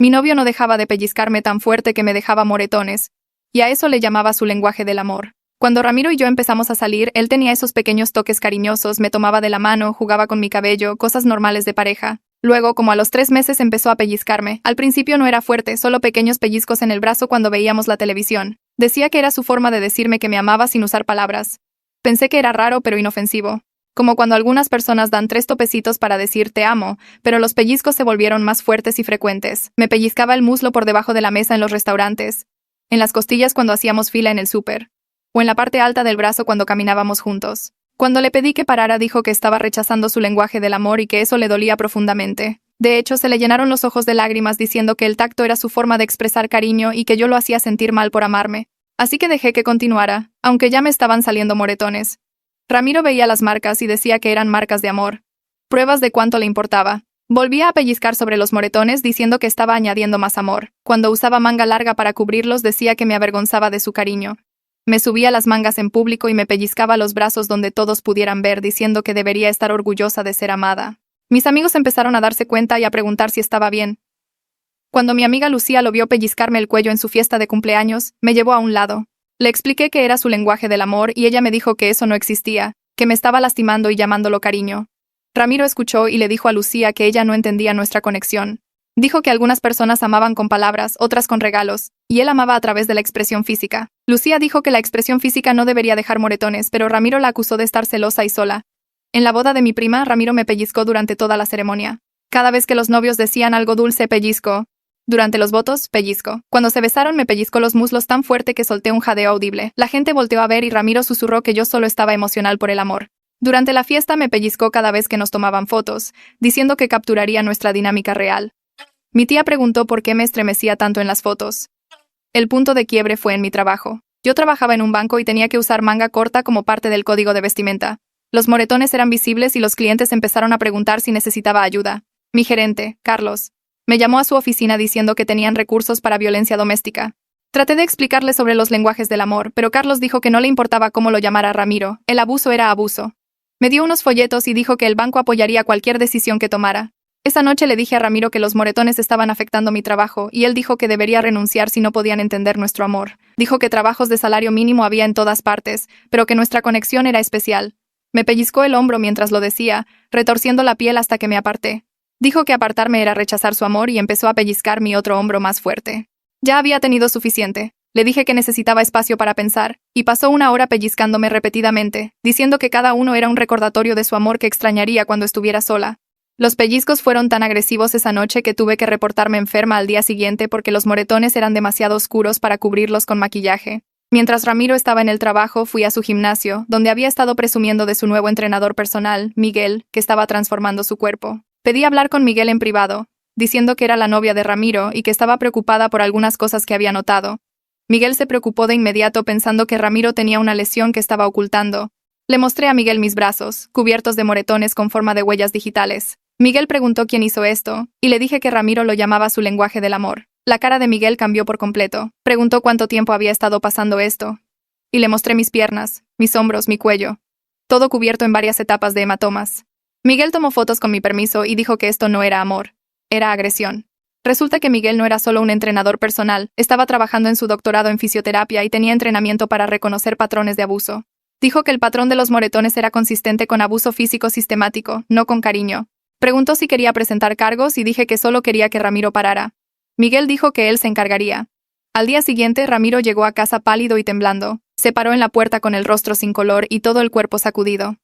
Mi novio no dejaba de pellizcarme tan fuerte que me dejaba moretones, y a eso le llamaba su lenguaje del amor. Cuando Ramiro y yo empezamos a salir, él tenía esos pequeños toques cariñosos, me tomaba de la mano, jugaba con mi cabello, cosas normales de pareja. Luego, como a los 3 meses, empezó a pellizcarme. Al principio no era fuerte, solo pequeños pellizcos en el brazo cuando veíamos la televisión. Decía que era su forma de decirme que me amaba sin usar palabras. Pensé que era raro pero inofensivo. Como cuando algunas personas dan 3 topecitos para decir te amo, pero los pellizcos se volvieron más fuertes y frecuentes. Me pellizcaba el muslo por debajo de la mesa en los restaurantes, en las costillas cuando hacíamos fila en el súper, o en la parte alta del brazo cuando caminábamos juntos. Cuando le pedí que parara, dijo que estaba rechazando su lenguaje del amor y que eso le dolía profundamente. De hecho, se le llenaron los ojos de lágrimas diciendo que el tacto era su forma de expresar cariño y que yo lo hacía sentir mal por amarme. Así que dejé que continuara, aunque ya me estaban saliendo moretones. Ramiro veía las marcas y decía que eran marcas de amor. Pruebas de cuánto le importaba. Volvía a pellizcar sobre los moretones diciendo que estaba añadiendo más amor. Cuando usaba manga larga para cubrirlos decía que me avergonzaba de su cariño. Me subía las mangas en público y me pellizcaba los brazos donde todos pudieran ver diciendo que debería estar orgullosa de ser amada. Mis amigos empezaron a darse cuenta y a preguntar si estaba bien. Cuando mi amiga Lucía lo vio pellizcarme el cuello en su fiesta de cumpleaños, me llevó a un lado. Le expliqué que era su lenguaje del amor y ella me dijo que eso no existía, que me estaba lastimando y llamándolo cariño. Ramiro escuchó y le dijo a Lucía que ella no entendía nuestra conexión. Dijo que algunas personas amaban con palabras, otras con regalos, y él amaba a través de la expresión física. Lucía dijo que la expresión física no debería dejar moretones, pero Ramiro la acusó de estar celosa y sola. En la boda de mi prima, Ramiro me pellizcó durante toda la ceremonia. Cada vez que los novios decían algo dulce, pellizco. Durante los votos, pellizco. Cuando se besaron, me pellizcó los muslos tan fuerte que solté un jadeo audible. La gente volteó a ver y Ramiro susurró que yo solo estaba emocional por el amor. Durante la fiesta me pellizcó cada vez que nos tomaban fotos, diciendo que capturaría nuestra dinámica real. Mi tía preguntó por qué me estremecía tanto en las fotos. El punto de quiebre fue en mi trabajo. Yo trabajaba en un banco y tenía que usar manga corta como parte del código de vestimenta. Los moretones eran visibles y los clientes empezaron a preguntar si necesitaba ayuda. Mi gerente, Carlos, me llamó a su oficina diciendo que tenían recursos para violencia doméstica. Traté de explicarle sobre los lenguajes del amor, pero Carlos dijo que no le importaba cómo lo llamara Ramiro, el abuso era abuso. Me dio unos folletos y dijo que el banco apoyaría cualquier decisión que tomara. Esa noche le dije a Ramiro que los moretones estaban afectando mi trabajo, y él dijo que debería renunciar si no podían entender nuestro amor. Dijo que trabajos de salario mínimo había en todas partes, pero que nuestra conexión era especial. Me pellizcó el hombro mientras lo decía, retorciendo la piel hasta que me aparté. Dijo que apartarme era rechazar su amor y empezó a pellizcar mi otro hombro más fuerte. Ya había tenido suficiente. Le dije que necesitaba espacio para pensar, y pasó 1 hora pellizcándome repetidamente, diciendo que cada uno era un recordatorio de su amor que extrañaría cuando estuviera sola. Los pellizcos fueron tan agresivos esa noche que tuve que reportarme enferma al día siguiente porque los moretones eran demasiado oscuros para cubrirlos con maquillaje. Mientras Ramiro estaba en el trabajo, fui a su gimnasio, donde había estado presumiendo de su nuevo entrenador personal, Miguel, que estaba transformando su cuerpo. Pedí hablar con Miguel en privado, diciendo que era la novia de Ramiro y que estaba preocupada por algunas cosas que había notado. Miguel se preocupó de inmediato pensando que Ramiro tenía una lesión que estaba ocultando. Le mostré a Miguel mis brazos, cubiertos de moretones con forma de huellas digitales. Miguel preguntó quién hizo esto, y le dije que Ramiro lo llamaba su lenguaje del amor. La cara de Miguel cambió por completo. Preguntó cuánto tiempo había estado pasando esto. Y le mostré mis piernas, mis hombros, mi cuello. Todo cubierto en varias etapas de hematomas. Miguel tomó fotos con mi permiso y dijo que esto no era amor, era agresión. Resulta que Miguel no era solo un entrenador personal, estaba trabajando en su doctorado en fisioterapia y tenía entrenamiento para reconocer patrones de abuso. Dijo que el patrón de los moretones era consistente con abuso físico sistemático, no con cariño. Preguntó si quería presentar cargos y dije que solo quería que Ramiro parara. Miguel dijo que él se encargaría. Al día siguiente, Ramiro llegó a casa pálido y temblando. Se paró en la puerta con el rostro sin color y todo el cuerpo sacudido.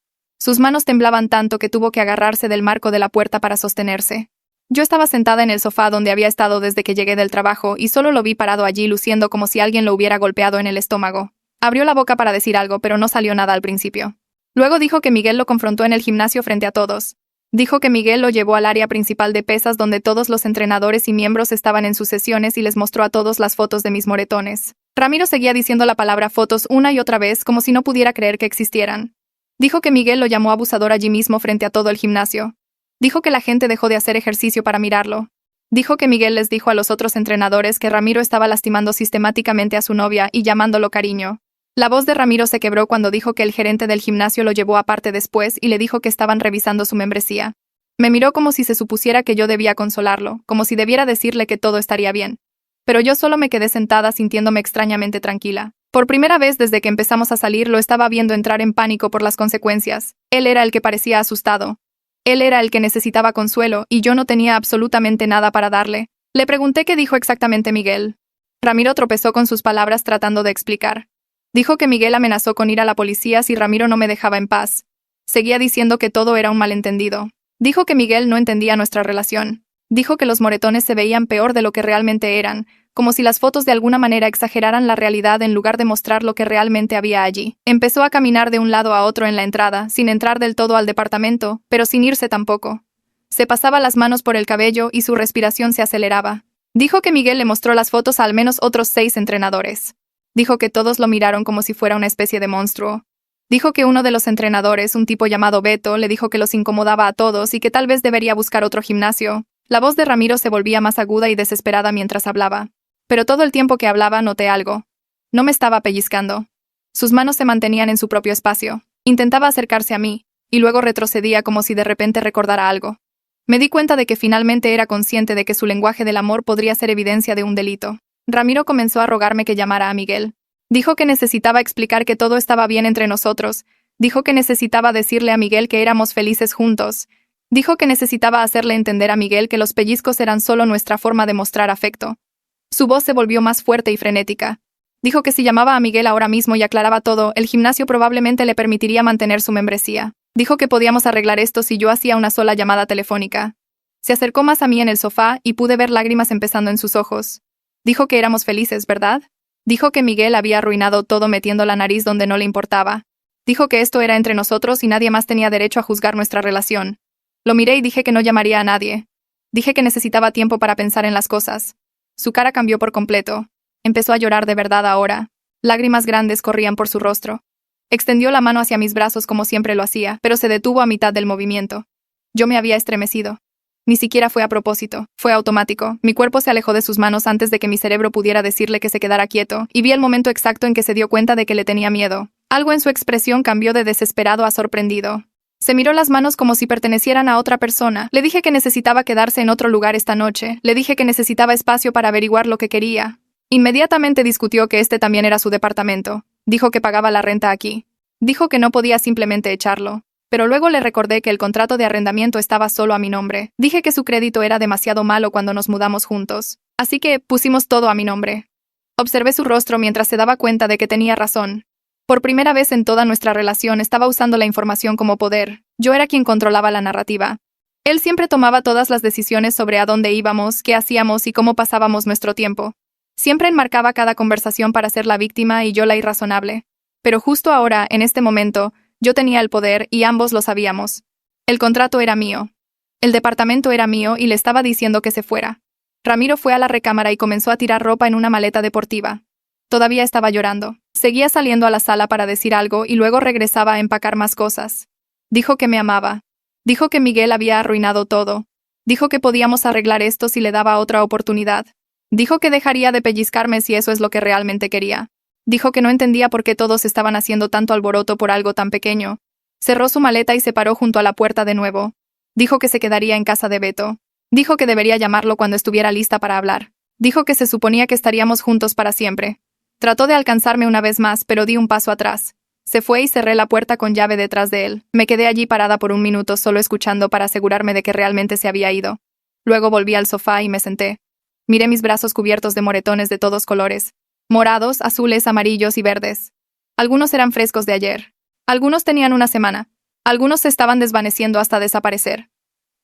Sus manos temblaban tanto que tuvo que agarrarse del marco de la puerta para sostenerse. Yo estaba sentada en el sofá donde había estado desde que llegué del trabajo y solo lo vi parado allí luciendo como si alguien lo hubiera golpeado en el estómago. Abrió la boca para decir algo, pero no salió nada al principio. Luego dijo que Miguel lo confrontó en el gimnasio frente a todos. Dijo que Miguel lo llevó al área principal de pesas donde todos los entrenadores y miembros estaban en sus sesiones y les mostró a todos las fotos de mis moretones. Ramiro seguía diciendo la palabra fotos una y otra vez como si no pudiera creer que existieran. Dijo que Miguel lo llamó abusador allí mismo frente a todo el gimnasio. Dijo que la gente dejó de hacer ejercicio para mirarlo. Dijo que Miguel les dijo a los otros entrenadores que Ramiro estaba lastimando sistemáticamente a su novia y llamándolo cariño. La voz de Ramiro se quebró cuando dijo que el gerente del gimnasio lo llevó aparte después y le dijo que estaban revisando su membresía. Me miró como si se supusiera que yo debía consolarlo, como si debiera decirle que todo estaría bien. Pero yo solo me quedé sentada sintiéndome extrañamente tranquila. Por primera vez desde que empezamos a salir lo estaba viendo entrar en pánico por las consecuencias. Él era el que parecía asustado. Él era el que necesitaba consuelo, y yo no tenía absolutamente nada para darle. Le pregunté qué dijo exactamente Miguel. Ramiro tropezó con sus palabras tratando de explicar. Dijo que Miguel amenazó con ir a la policía si Ramiro no me dejaba en paz. Seguía diciendo que todo era un malentendido. Dijo que Miguel no entendía nuestra relación. Dijo que los moretones se veían peor de lo que realmente eran, como si las fotos de alguna manera exageraran la realidad en lugar de mostrar lo que realmente había allí. Empezó a caminar de un lado a otro en la entrada, sin entrar del todo al departamento, pero sin irse tampoco. Se pasaba las manos por el cabello y su respiración se aceleraba. Dijo que Miguel le mostró las fotos a al menos otros 6 entrenadores. Dijo que todos lo miraron como si fuera una especie de monstruo. Dijo que uno de los entrenadores, un tipo llamado Beto, le dijo que los incomodaba a todos y que tal vez debería buscar otro gimnasio. La voz de Ramiro se volvía más aguda y desesperada mientras hablaba. Pero todo el tiempo que hablaba noté algo. No me estaba pellizcando. Sus manos se mantenían en su propio espacio. Intentaba acercarse a mí, y luego retrocedía como si de repente recordara algo. Me di cuenta de que finalmente era consciente de que su lenguaje del amor podría ser evidencia de un delito. Ramiro comenzó a rogarme que llamara a Miguel. Dijo que necesitaba explicar que todo estaba bien entre nosotros. Dijo que necesitaba decirle a Miguel que éramos felices juntos. Dijo que necesitaba hacerle entender a Miguel que los pellizcos eran solo nuestra forma de mostrar afecto. Su voz se volvió más fuerte y frenética. Dijo que si llamaba a Miguel ahora mismo y aclaraba todo, el gimnasio probablemente le permitiría mantener su membresía. Dijo que podíamos arreglar esto si yo hacía una sola llamada telefónica. Se acercó más a mí en el sofá y pude ver lágrimas empezando en sus ojos. Dijo que éramos felices, ¿verdad? Dijo que Miguel había arruinado todo metiendo la nariz donde no le importaba. Dijo que esto era entre nosotros y nadie más tenía derecho a juzgar nuestra relación. Lo miré y dije que no llamaría a nadie. Dije que necesitaba tiempo para pensar en las cosas. Su cara cambió por completo. Empezó a llorar de verdad ahora. Lágrimas grandes corrían por su rostro. Extendió la mano hacia mis brazos como siempre lo hacía, pero se detuvo a mitad del movimiento. Yo me había estremecido. Ni siquiera fue a propósito, fue automático. Mi cuerpo se alejó de sus manos antes de que mi cerebro pudiera decirle que se quedara quieto, y vi el momento exacto en que se dio cuenta de que le tenía miedo. Algo en su expresión cambió de desesperado a sorprendido. Se miró las manos como si pertenecieran a otra persona. Le dije que necesitaba quedarse en otro lugar esta noche. Le dije que necesitaba espacio para averiguar lo que quería. Inmediatamente discutió que este también era su departamento. Dijo que pagaba la renta aquí. Dijo que no podía simplemente echarlo. Pero luego le recordé que el contrato de arrendamiento estaba solo a mi nombre. Dije que su crédito era demasiado malo cuando nos mudamos juntos. Así que pusimos todo a mi nombre. Observé su rostro mientras se daba cuenta de que tenía razón. Por primera vez en toda nuestra relación estaba usando la información como poder. Yo era quien controlaba la narrativa. Él siempre tomaba todas las decisiones sobre a dónde íbamos, qué hacíamos y cómo pasábamos nuestro tiempo. Siempre enmarcaba cada conversación para ser la víctima y yo la irrazonable. Pero justo ahora, en este momento, yo tenía el poder y ambos lo sabíamos. El contrato era mío. El departamento era mío y le estaba diciendo que se fuera. Ramiro fue a la recámara y comenzó a tirar ropa en una maleta deportiva. Todavía estaba llorando. Seguía saliendo a la sala para decir algo y luego regresaba a empacar más cosas. Dijo que me amaba. Dijo que Miguel había arruinado todo. Dijo que podíamos arreglar esto si le daba otra oportunidad. Dijo que dejaría de pellizcarme si eso es lo que realmente quería. Dijo que no entendía por qué todos estaban haciendo tanto alboroto por algo tan pequeño. Cerró su maleta y se paró junto a la puerta de nuevo. Dijo que se quedaría en casa de Beto. Dijo que debería llamarlo cuando estuviera lista para hablar. Dijo que se suponía que estaríamos juntos para siempre. Trató de alcanzarme una vez más, pero di un paso atrás. Se fue y cerré la puerta con llave detrás de él. Me quedé allí parada por un minuto solo escuchando para asegurarme de que realmente se había ido. Luego volví al sofá y me senté. Miré mis brazos cubiertos de moretones de todos colores. Morados, azules, amarillos y verdes. Algunos eran frescos de ayer. Algunos tenían una semana. Algunos se estaban desvaneciendo hasta desaparecer.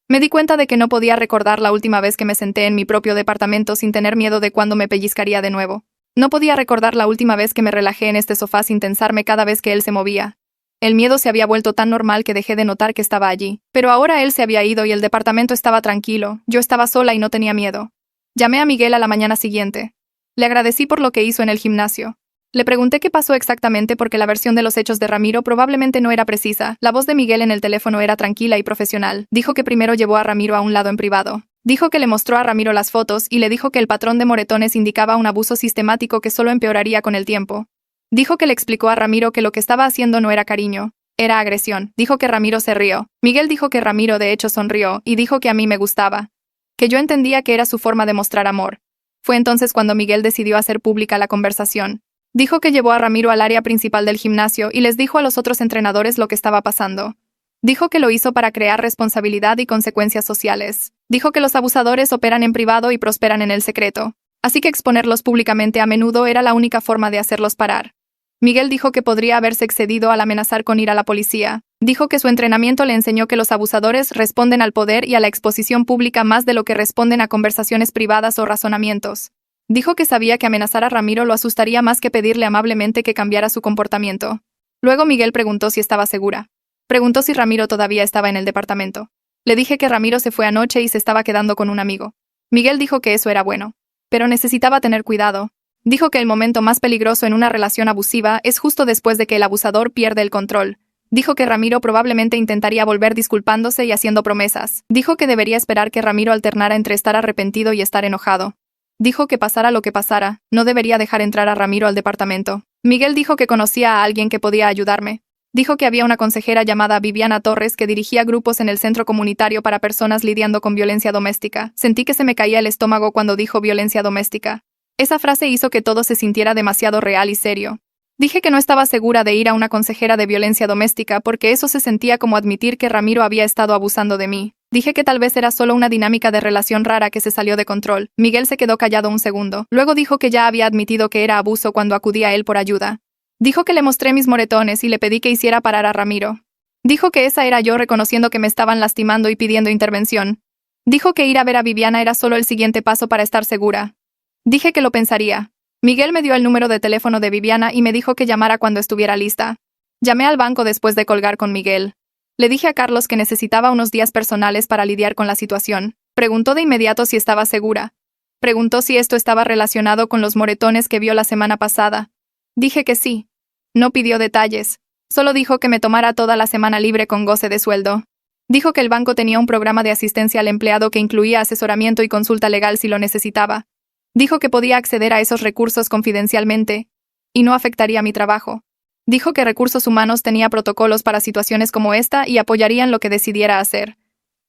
Me di cuenta de que no podía recordar la última vez que me senté en mi propio departamento sin tener miedo de cuándo me pellizcaría de nuevo. No podía recordar la última vez que me relajé en este sofá sin tensarme cada vez que él se movía. El miedo se había vuelto tan normal que dejé de notar que estaba allí. Pero ahora él se había ido y el departamento estaba tranquilo. Yo estaba sola y no tenía miedo. Llamé a Miguel a la mañana siguiente. Le agradecí por lo que hizo en el gimnasio. Le pregunté qué pasó exactamente porque la versión de los hechos de Ramiro probablemente no era precisa. La voz de Miguel en el teléfono era tranquila y profesional. Dijo que primero llevó a Ramiro a un lado en privado. Dijo que le mostró a Ramiro las fotos y le dijo que el patrón de moretones indicaba un abuso sistemático que solo empeoraría con el tiempo. Dijo que le explicó a Ramiro que lo que estaba haciendo no era cariño. Era agresión. Dijo que Ramiro se rió. Miguel dijo que Ramiro de hecho sonrió, y dijo que a mí me gustaba. Que yo entendía que era su forma de mostrar amor. Fue entonces cuando Miguel decidió hacer pública la conversación. Dijo que llevó a Ramiro al área principal del gimnasio y les dijo a los otros entrenadores lo que estaba pasando. Dijo que lo hizo para crear responsabilidad y consecuencias sociales. Dijo que los abusadores operan en privado y prosperan en el secreto. Así que exponerlos públicamente a menudo era la única forma de hacerlos parar. Miguel dijo que podría haberse excedido al amenazar con ir a la policía. Dijo que su entrenamiento le enseñó que los abusadores responden al poder y a la exposición pública más de lo que responden a conversaciones privadas o razonamientos. Dijo que sabía que amenazar a Ramiro lo asustaría más que pedirle amablemente que cambiara su comportamiento. Luego Miguel preguntó si estaba segura. Preguntó si Ramiro todavía estaba en el departamento. Le dije que Ramiro se fue anoche y se estaba quedando con un amigo. Miguel dijo que eso era bueno. Pero necesitaba tener cuidado. Dijo que el momento más peligroso en una relación abusiva es justo después de que el abusador pierde el control. Dijo que Ramiro probablemente intentaría volver disculpándose y haciendo promesas. Dijo que debería esperar que Ramiro alternara entre estar arrepentido y estar enojado. Dijo que pasara lo que pasara, no debería dejar entrar a Ramiro al departamento. Miguel dijo que conocía a alguien que podía ayudarme. Dijo que había una consejera llamada Viviana Torres que dirigía grupos en el centro comunitario para personas lidiando con violencia doméstica. Sentí que se me caía el estómago cuando dijo violencia doméstica. Esa frase hizo que todo se sintiera demasiado real y serio. Dije que no estaba segura de ir a una consejera de violencia doméstica porque eso se sentía como admitir que Ramiro había estado abusando de mí. Dije que tal vez era solo una dinámica de relación rara que se salió de control. Miguel se quedó callado un segundo. Luego dijo que ya había admitido que era abuso cuando acudí a él por ayuda. Dijo que le mostré mis moretones y le pedí que hiciera parar a Ramiro. Dijo que esa era yo reconociendo que me estaban lastimando y pidiendo intervención. Dijo que ir a ver a Viviana era solo el siguiente paso para estar segura. Dije que lo pensaría. Miguel me dio el número de teléfono de Viviana y me dijo que llamara cuando estuviera lista. Llamé al banco después de colgar con Miguel. Le dije a Carlos que necesitaba unos días personales para lidiar con la situación. Preguntó de inmediato si estaba segura. Preguntó si esto estaba relacionado con los moretones que vio la semana pasada. Dije que sí. No pidió detalles. Solo dijo que me tomara toda la semana libre con goce de sueldo. Dijo que el banco tenía un programa de asistencia al empleado que incluía asesoramiento y consulta legal si lo necesitaba. Dijo que podía acceder a esos recursos confidencialmente y no afectaría mi trabajo. Dijo que Recursos Humanos tenía protocolos para situaciones como esta y apoyarían lo que decidiera hacer.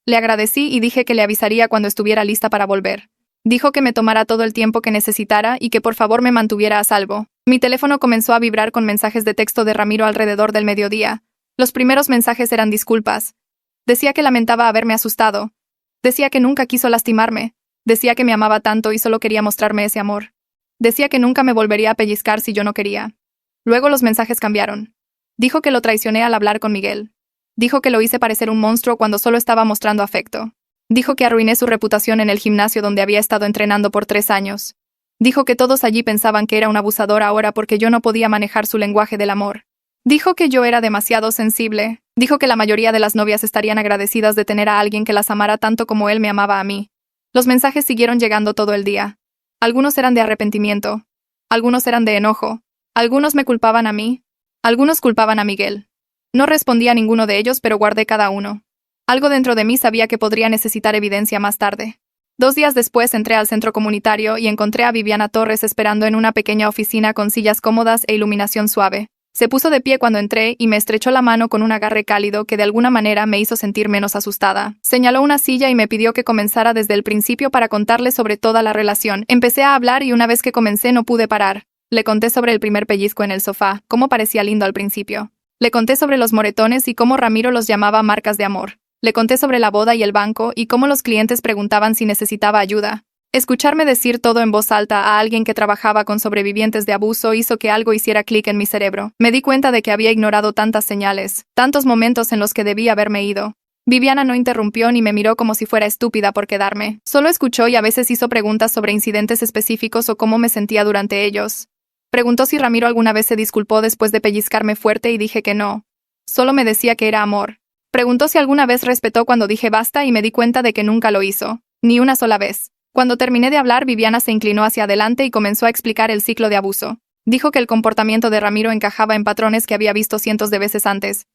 Le agradecí y dije que le avisaría cuando estuviera lista para volver. Dijo que me tomara todo el tiempo que necesitara y que por favor me mantuviera a salvo. Mi teléfono comenzó a vibrar con mensajes de texto de Ramiro alrededor del mediodía. Los primeros mensajes eran disculpas. Decía que lamentaba haberme asustado. Decía que nunca quiso lastimarme. Decía que me amaba tanto y solo quería mostrarme ese amor. Decía que nunca me volvería a pellizcar si yo no quería. Luego los mensajes cambiaron. Dijo que lo traicioné al hablar con Miguel. Dijo que lo hice parecer un monstruo cuando solo estaba mostrando afecto. Dijo que arruiné su reputación en el gimnasio donde había estado entrenando por 3 años. Dijo que todos allí pensaban que era un abusador ahora porque yo no podía manejar su lenguaje del amor. Dijo que yo era demasiado sensible. Dijo que la mayoría de las novias estarían agradecidas de tener a alguien que las amara tanto como él me amaba a mí. Los mensajes siguieron llegando todo el día. Algunos eran de arrepentimiento. Algunos eran de enojo. Algunos me culpaban a mí. Algunos culpaban a Miguel. No respondí a ninguno de ellos, pero guardé cada uno. Algo dentro de mí sabía que podría necesitar evidencia más tarde. 2 días después entré al centro comunitario y encontré a Viviana Torres esperando en una pequeña oficina con sillas cómodas e iluminación suave. Se puso de pie cuando entré y me estrechó la mano con un agarre cálido que de alguna manera me hizo sentir menos asustada. Señaló una silla y me pidió que comenzara desde el principio para contarle sobre toda la relación. Empecé a hablar y una vez que comencé no pude parar. Le conté sobre el primer pellizco en el sofá, cómo parecía lindo al principio. Le conté sobre los moretones y cómo Ramiro los llamaba marcas de amor. Le conté sobre la boda y el banco y cómo los clientes preguntaban si necesitaba ayuda. Escucharme decir todo en voz alta a alguien que trabajaba con sobrevivientes de abuso hizo que algo hiciera clic en mi cerebro. Me di cuenta de que había ignorado tantas señales, tantos momentos en los que debí haberme ido. Viviana no interrumpió ni me miró como si fuera estúpida por quedarme. Solo escuchó y a veces hizo preguntas sobre incidentes específicos o cómo me sentía durante ellos. Preguntó si Ramiro alguna vez se disculpó después de pellizcarme fuerte y dije que no. Solo me decía que era amor. Preguntó si alguna vez respetó cuando dije basta y me di cuenta de que nunca lo hizo. Ni una sola vez. Cuando terminé de hablar, Viviana se inclinó hacia adelante y comenzó a explicar el ciclo de abuso. Dijo que el comportamiento de Ramiro encajaba en patrones que había visto cientos de veces antes.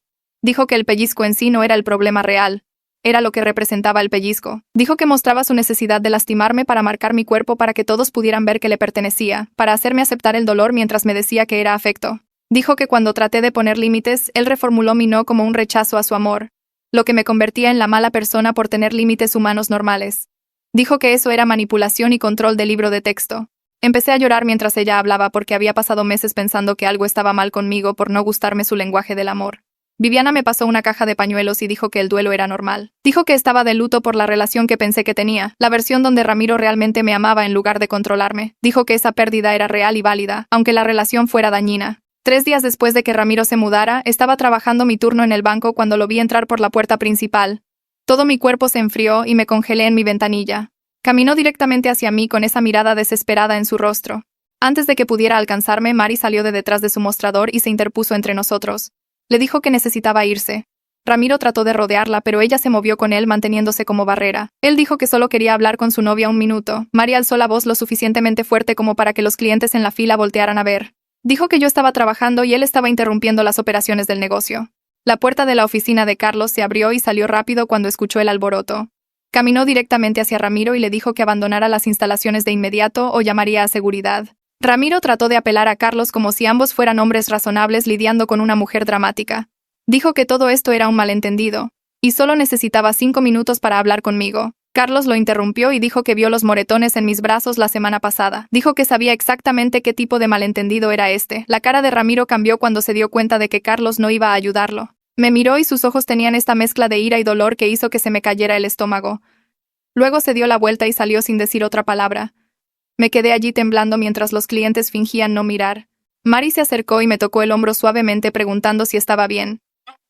Dijo que el pellizco en sí no era el problema real. Era lo que representaba el pellizco. Dijo que mostraba su necesidad de lastimarme para marcar mi cuerpo para que todos pudieran ver que le pertenecía, para hacerme aceptar el dolor mientras me decía que era afecto. Dijo que cuando traté de poner límites, él reformuló mi no como un rechazo a su amor, lo que me convertía en la mala persona por tener límites humanos normales. Dijo que eso era manipulación y control del libro de texto. Empecé a llorar mientras ella hablaba porque había pasado meses pensando que algo estaba mal conmigo por no gustarme su lenguaje del amor. Viviana me pasó una caja de pañuelos y dijo que el duelo era normal. Dijo que estaba de luto por la relación que pensé que tenía, la versión donde Ramiro realmente me amaba en lugar de controlarme. Dijo que esa pérdida era real y válida, aunque la relación fuera dañina. 3 días después de que Ramiro se mudara, estaba trabajando mi turno en el banco cuando lo vi entrar por la puerta principal. Todo mi cuerpo se enfrió y me congelé en mi ventanilla. Caminó directamente hacia mí con esa mirada desesperada en su rostro. Antes de que pudiera alcanzarme, Mari salió de detrás de su mostrador y se interpuso entre nosotros. Le dijo que necesitaba irse. Ramiro trató de rodearla, pero ella se movió con él manteniéndose como barrera. Él dijo que solo quería hablar con su novia un minuto. Mari alzó la voz lo suficientemente fuerte como para que los clientes en la fila voltearan a ver. Dijo que yo estaba trabajando y él estaba interrumpiendo las operaciones del negocio. La puerta de la oficina de Carlos se abrió y salió rápido cuando escuchó el alboroto. Caminó directamente hacia Ramiro y le dijo que abandonara las instalaciones de inmediato o llamaría a seguridad. Ramiro trató de apelar a Carlos como si ambos fueran hombres razonables lidiando con una mujer dramática. Dijo que todo esto era un malentendido, y solo necesitaba 5 minutos para hablar conmigo. Carlos lo interrumpió y dijo que vio los moretones en mis brazos la semana pasada. Dijo que sabía exactamente qué tipo de malentendido era este. La cara de Ramiro cambió cuando se dio cuenta de que Carlos no iba a ayudarlo. Me miró y sus ojos tenían esta mezcla de ira y dolor que hizo que se me cayera el estómago. Luego se dio la vuelta y salió sin decir otra palabra. Me quedé allí temblando mientras los clientes fingían no mirar. Mari se acercó y me tocó el hombro suavemente preguntando si estaba bien.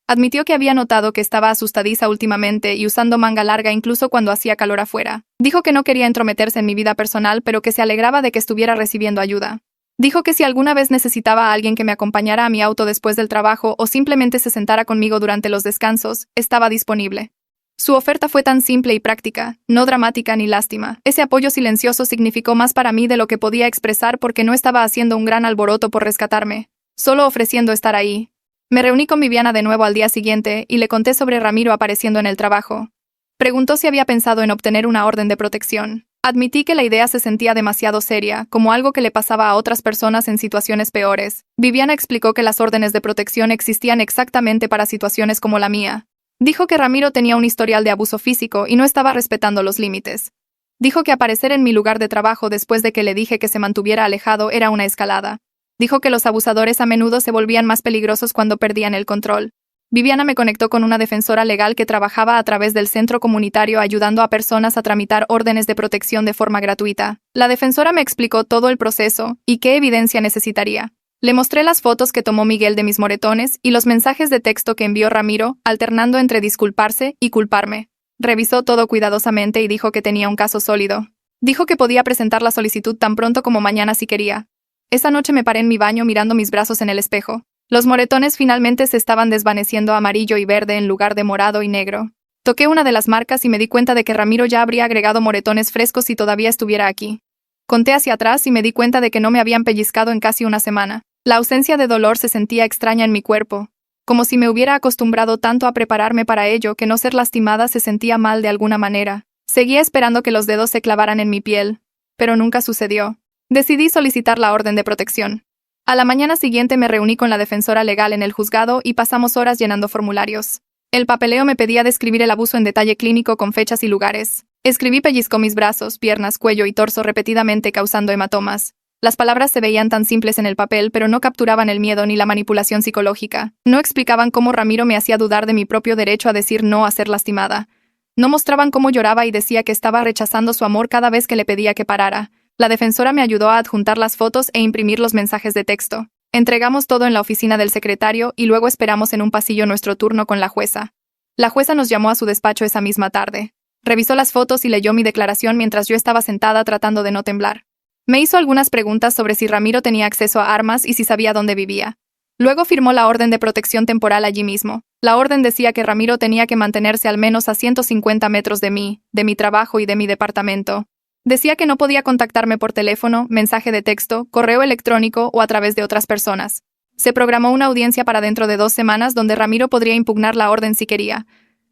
Admitió que había notado que estaba asustadiza últimamente y usando manga larga incluso cuando hacía calor afuera. Dijo que no quería entrometerse en mi vida personal, pero que se alegraba de que estuviera recibiendo ayuda. Dijo que si alguna vez necesitaba a alguien que me acompañara a mi auto después del trabajo o simplemente se sentara conmigo durante los descansos, estaba disponible. Su oferta fue tan simple y práctica, no dramática ni lástima. Ese apoyo silencioso significó más para mí de lo que podía expresar porque no estaba haciendo un gran alboroto por rescatarme, solo ofreciendo estar ahí. Me reuní con Viviana de nuevo al día siguiente y le conté sobre Ramiro apareciendo en el trabajo. Preguntó si había pensado en obtener una orden de protección. Admití que la idea se sentía demasiado seria, como algo que le pasaba a otras personas en situaciones peores. Viviana explicó que las órdenes de protección existían exactamente para situaciones como la mía. Dijo que Ramiro tenía un historial de abuso físico y no estaba respetando los límites. Dijo que aparecer en mi lugar de trabajo después de que le dije que se mantuviera alejado era una escalada. Dijo que los abusadores a menudo se volvían más peligrosos cuando perdían el control. Viviana me conectó con una defensora legal que trabajaba a través del centro comunitario ayudando a personas a tramitar órdenes de protección de forma gratuita. La defensora me explicó todo el proceso y qué evidencia necesitaría. Le mostré las fotos que tomó Miguel de mis moretones y los mensajes de texto que envió Ramiro, alternando entre disculparse y culparme. Revisó todo cuidadosamente y dijo que tenía un caso sólido. Dijo que podía presentar la solicitud tan pronto como mañana si quería. Esa noche me paré en mi baño mirando mis brazos en el espejo. Los moretones finalmente se estaban desvaneciendo a amarillo y verde en lugar de morado y negro. Toqué una de las marcas y me di cuenta de que Ramiro ya habría agregado moretones frescos si todavía estuviera aquí. Conté hacia atrás y me di cuenta de que no me habían pellizcado en casi una semana. La ausencia de dolor se sentía extraña en mi cuerpo, como si me hubiera acostumbrado tanto a prepararme para ello que no ser lastimada se sentía mal de alguna manera. Seguía esperando que los dedos se clavaran en mi piel, pero nunca sucedió. Decidí solicitar la orden de protección. A la mañana siguiente me reuní con la defensora legal en el juzgado y pasamos horas llenando formularios. El papeleo me pedía describir el abuso en detalle clínico con fechas y lugares. Escribí pellizcó mis brazos, piernas, cuello y torso repetidamente causando hematomas. Las palabras se veían tan simples en el papel, pero no capturaban el miedo ni la manipulación psicológica. No explicaban cómo Ramiro me hacía dudar de mi propio derecho a decir no a ser lastimada. No mostraban cómo lloraba y decía que estaba rechazando su amor cada vez que le pedía que parara. La defensora me ayudó a adjuntar las fotos e imprimir los mensajes de texto. Entregamos todo en la oficina del secretario y luego esperamos en un pasillo nuestro turno con la jueza. La jueza nos llamó a su despacho esa misma tarde. Revisó las fotos y leyó mi declaración mientras yo estaba sentada tratando de no temblar. Me hizo algunas preguntas sobre si Ramiro tenía acceso a armas y si sabía dónde vivía. Luego firmó la orden de protección temporal allí mismo. La orden decía que Ramiro tenía que mantenerse al menos a 150 metros de mí, de mi trabajo y de mi departamento. Decía que no podía contactarme por teléfono, mensaje de texto, correo electrónico o a través de otras personas. Se programó una audiencia para dentro de 2 semanas donde Ramiro podría impugnar la orden si quería.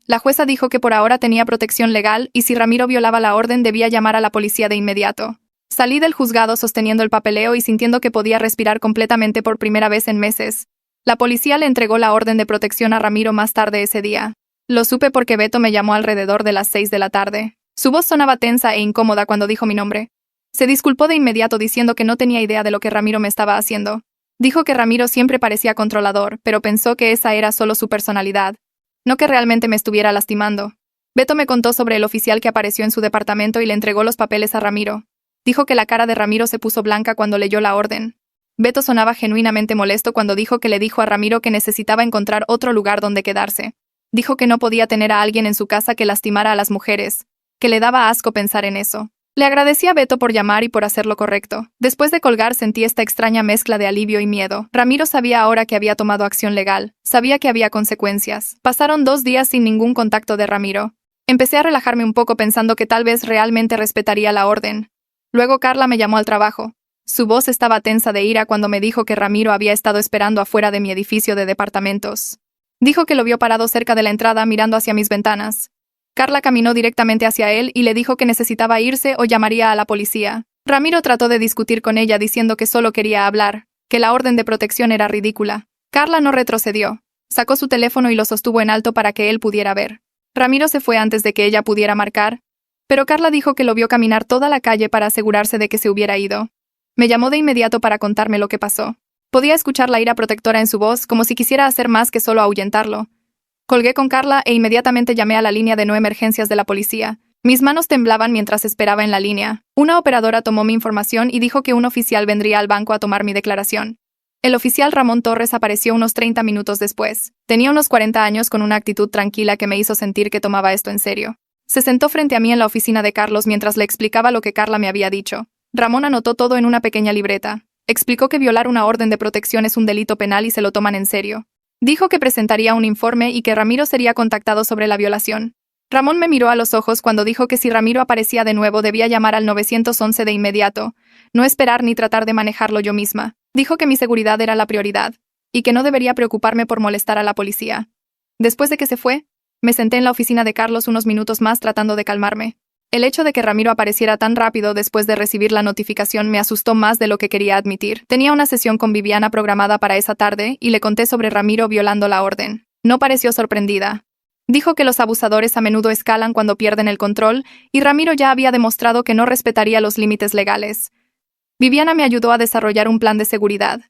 La jueza dijo que por ahora tenía protección legal y si Ramiro violaba la orden debía llamar a la policía de inmediato. Salí del juzgado sosteniendo el papeleo y sintiendo que podía respirar completamente por primera vez en meses. La policía le entregó la orden de protección a Ramiro más tarde ese día. Lo supe porque Beto me llamó alrededor de las 6 de la tarde. Su voz sonaba tensa e incómoda cuando dijo mi nombre. Se disculpó de inmediato diciendo que no tenía idea de lo que Ramiro me estaba haciendo. Dijo que Ramiro siempre parecía controlador, pero pensó que esa era solo su personalidad, no que realmente me estuviera lastimando. Beto me contó sobre el oficial que apareció en su departamento y le entregó los papeles a Ramiro. Dijo que la cara de Ramiro se puso blanca cuando leyó la orden. Beto sonaba genuinamente molesto cuando dijo que le dijo a Ramiro que necesitaba encontrar otro lugar donde quedarse. Dijo que no podía tener a alguien en su casa que lastimara a las mujeres, que le daba asco pensar en eso. Le agradecí a Beto por llamar y por hacer lo correcto. Después de colgar sentí esta extraña mezcla de alivio y miedo. Ramiro sabía ahora que había tomado acción legal. Sabía que había consecuencias. Pasaron 2 días sin ningún contacto de Ramiro. Empecé a relajarme un poco pensando que tal vez realmente respetaría la orden. Luego Carla me llamó al trabajo. Su voz estaba tensa de ira cuando me dijo que Ramiro había estado esperando afuera de mi edificio de departamentos. Dijo que lo vio parado cerca de la entrada mirando hacia mis ventanas. Carla caminó directamente hacia él y le dijo que necesitaba irse o llamaría a la policía. Ramiro trató de discutir con ella diciendo que solo quería hablar, que la orden de protección era ridícula. Carla no retrocedió. Sacó su teléfono y lo sostuvo en alto para que él pudiera ver. Ramiro se fue antes de que ella pudiera marcar, pero Carla dijo que lo vio caminar toda la calle para asegurarse de que se hubiera ido. Me llamó de inmediato para contarme lo que pasó. Podía escuchar la ira protectora en su voz, como si quisiera hacer más que solo ahuyentarlo. Colgué con Carla e inmediatamente llamé a la línea de no emergencias de la policía. Mis manos temblaban mientras esperaba en la línea. Una operadora tomó mi información y dijo que un oficial vendría al banco a tomar mi declaración. El oficial Ramón Torres apareció unos 30 minutos después. Tenía unos 40 años con una actitud tranquila que me hizo sentir que tomaba esto en serio. Se sentó frente a mí en la oficina de Carlos mientras le explicaba lo que Carla me había dicho. Ramón anotó todo en una pequeña libreta. Explicó que violar una orden de protección es un delito penal y se lo toman en serio. Dijo que presentaría un informe y que Ramiro sería contactado sobre la violación. Ramón me miró a los ojos cuando dijo que si Ramiro aparecía de nuevo debía llamar al 911 de inmediato, no esperar ni tratar de manejarlo yo misma. Dijo que mi seguridad era la prioridad, y que no debería preocuparme por molestar a la policía. Después de que se fue, me senté en la oficina de Carlos unos minutos más tratando de calmarme. El hecho de que Ramiro apareciera tan rápido después de recibir la notificación me asustó más de lo que quería admitir. Tenía una sesión con Viviana programada para esa tarde y le conté sobre Ramiro violando la orden. No pareció sorprendida. Dijo que los abusadores a menudo escalan cuando pierden el control y Ramiro ya había demostrado que no respetaría los límites legales. Viviana me ayudó a desarrollar un plan de seguridad.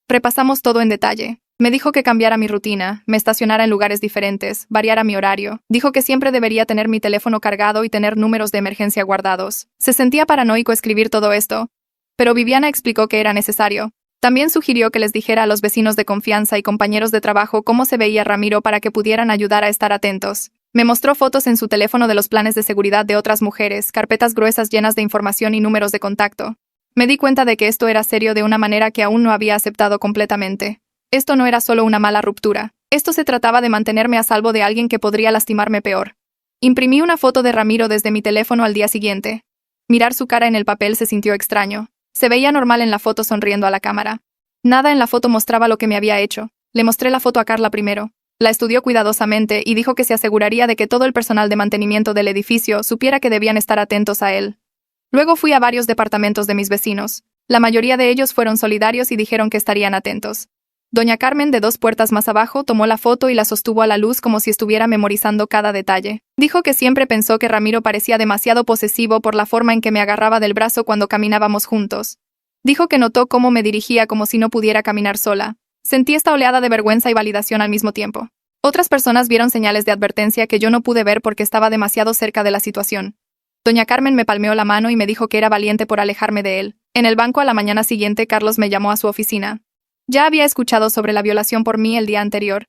Repasamos todo en detalle. Me dijo que cambiara mi rutina, me estacionara en lugares diferentes, variara mi horario. Dijo que siempre debería tener mi teléfono cargado y tener números de emergencia guardados. Se sentía paranoico escribir todo esto, pero Viviana explicó que era necesario. También sugirió que les dijera a los vecinos de confianza y compañeros de trabajo cómo se veía Ramiro para que pudieran ayudar a estar atentos. Me mostró fotos en su teléfono de los planes de seguridad de otras mujeres, carpetas gruesas llenas de información y números de contacto. Me di cuenta de que esto era serio de una manera que aún no había aceptado completamente. Esto no era solo una mala ruptura. Esto se trataba de mantenerme a salvo de alguien que podría lastimarme peor. Imprimí una foto de Ramiro desde mi teléfono al día siguiente. Mirar su cara en el papel se sintió extraño. Se veía normal en la foto sonriendo a la cámara. Nada en la foto mostraba lo que me había hecho. Le mostré la foto a Carla primero. La estudió cuidadosamente y dijo que se aseguraría de que todo el personal de mantenimiento del edificio supiera que debían estar atentos a él. Luego fui a varios departamentos de mis vecinos. La mayoría de ellos fueron solidarios y dijeron que estarían atentos. Doña Carmen, de 2 puertas más abajo, tomó la foto y la sostuvo a la luz como si estuviera memorizando cada detalle. Dijo que siempre pensó que Ramiro parecía demasiado posesivo por la forma en que me agarraba del brazo cuando caminábamos juntos. Dijo que notó cómo me dirigía como si no pudiera caminar sola. Sentí esta oleada de vergüenza y validación al mismo tiempo. Otras personas vieron señales de advertencia que yo no pude ver porque estaba demasiado cerca de la situación. Doña Carmen me palmeó la mano y me dijo que era valiente por alejarme de él. En el banco a la mañana siguiente, Carlos me llamó a su oficina. Ya había escuchado sobre la violación por mí el día anterior.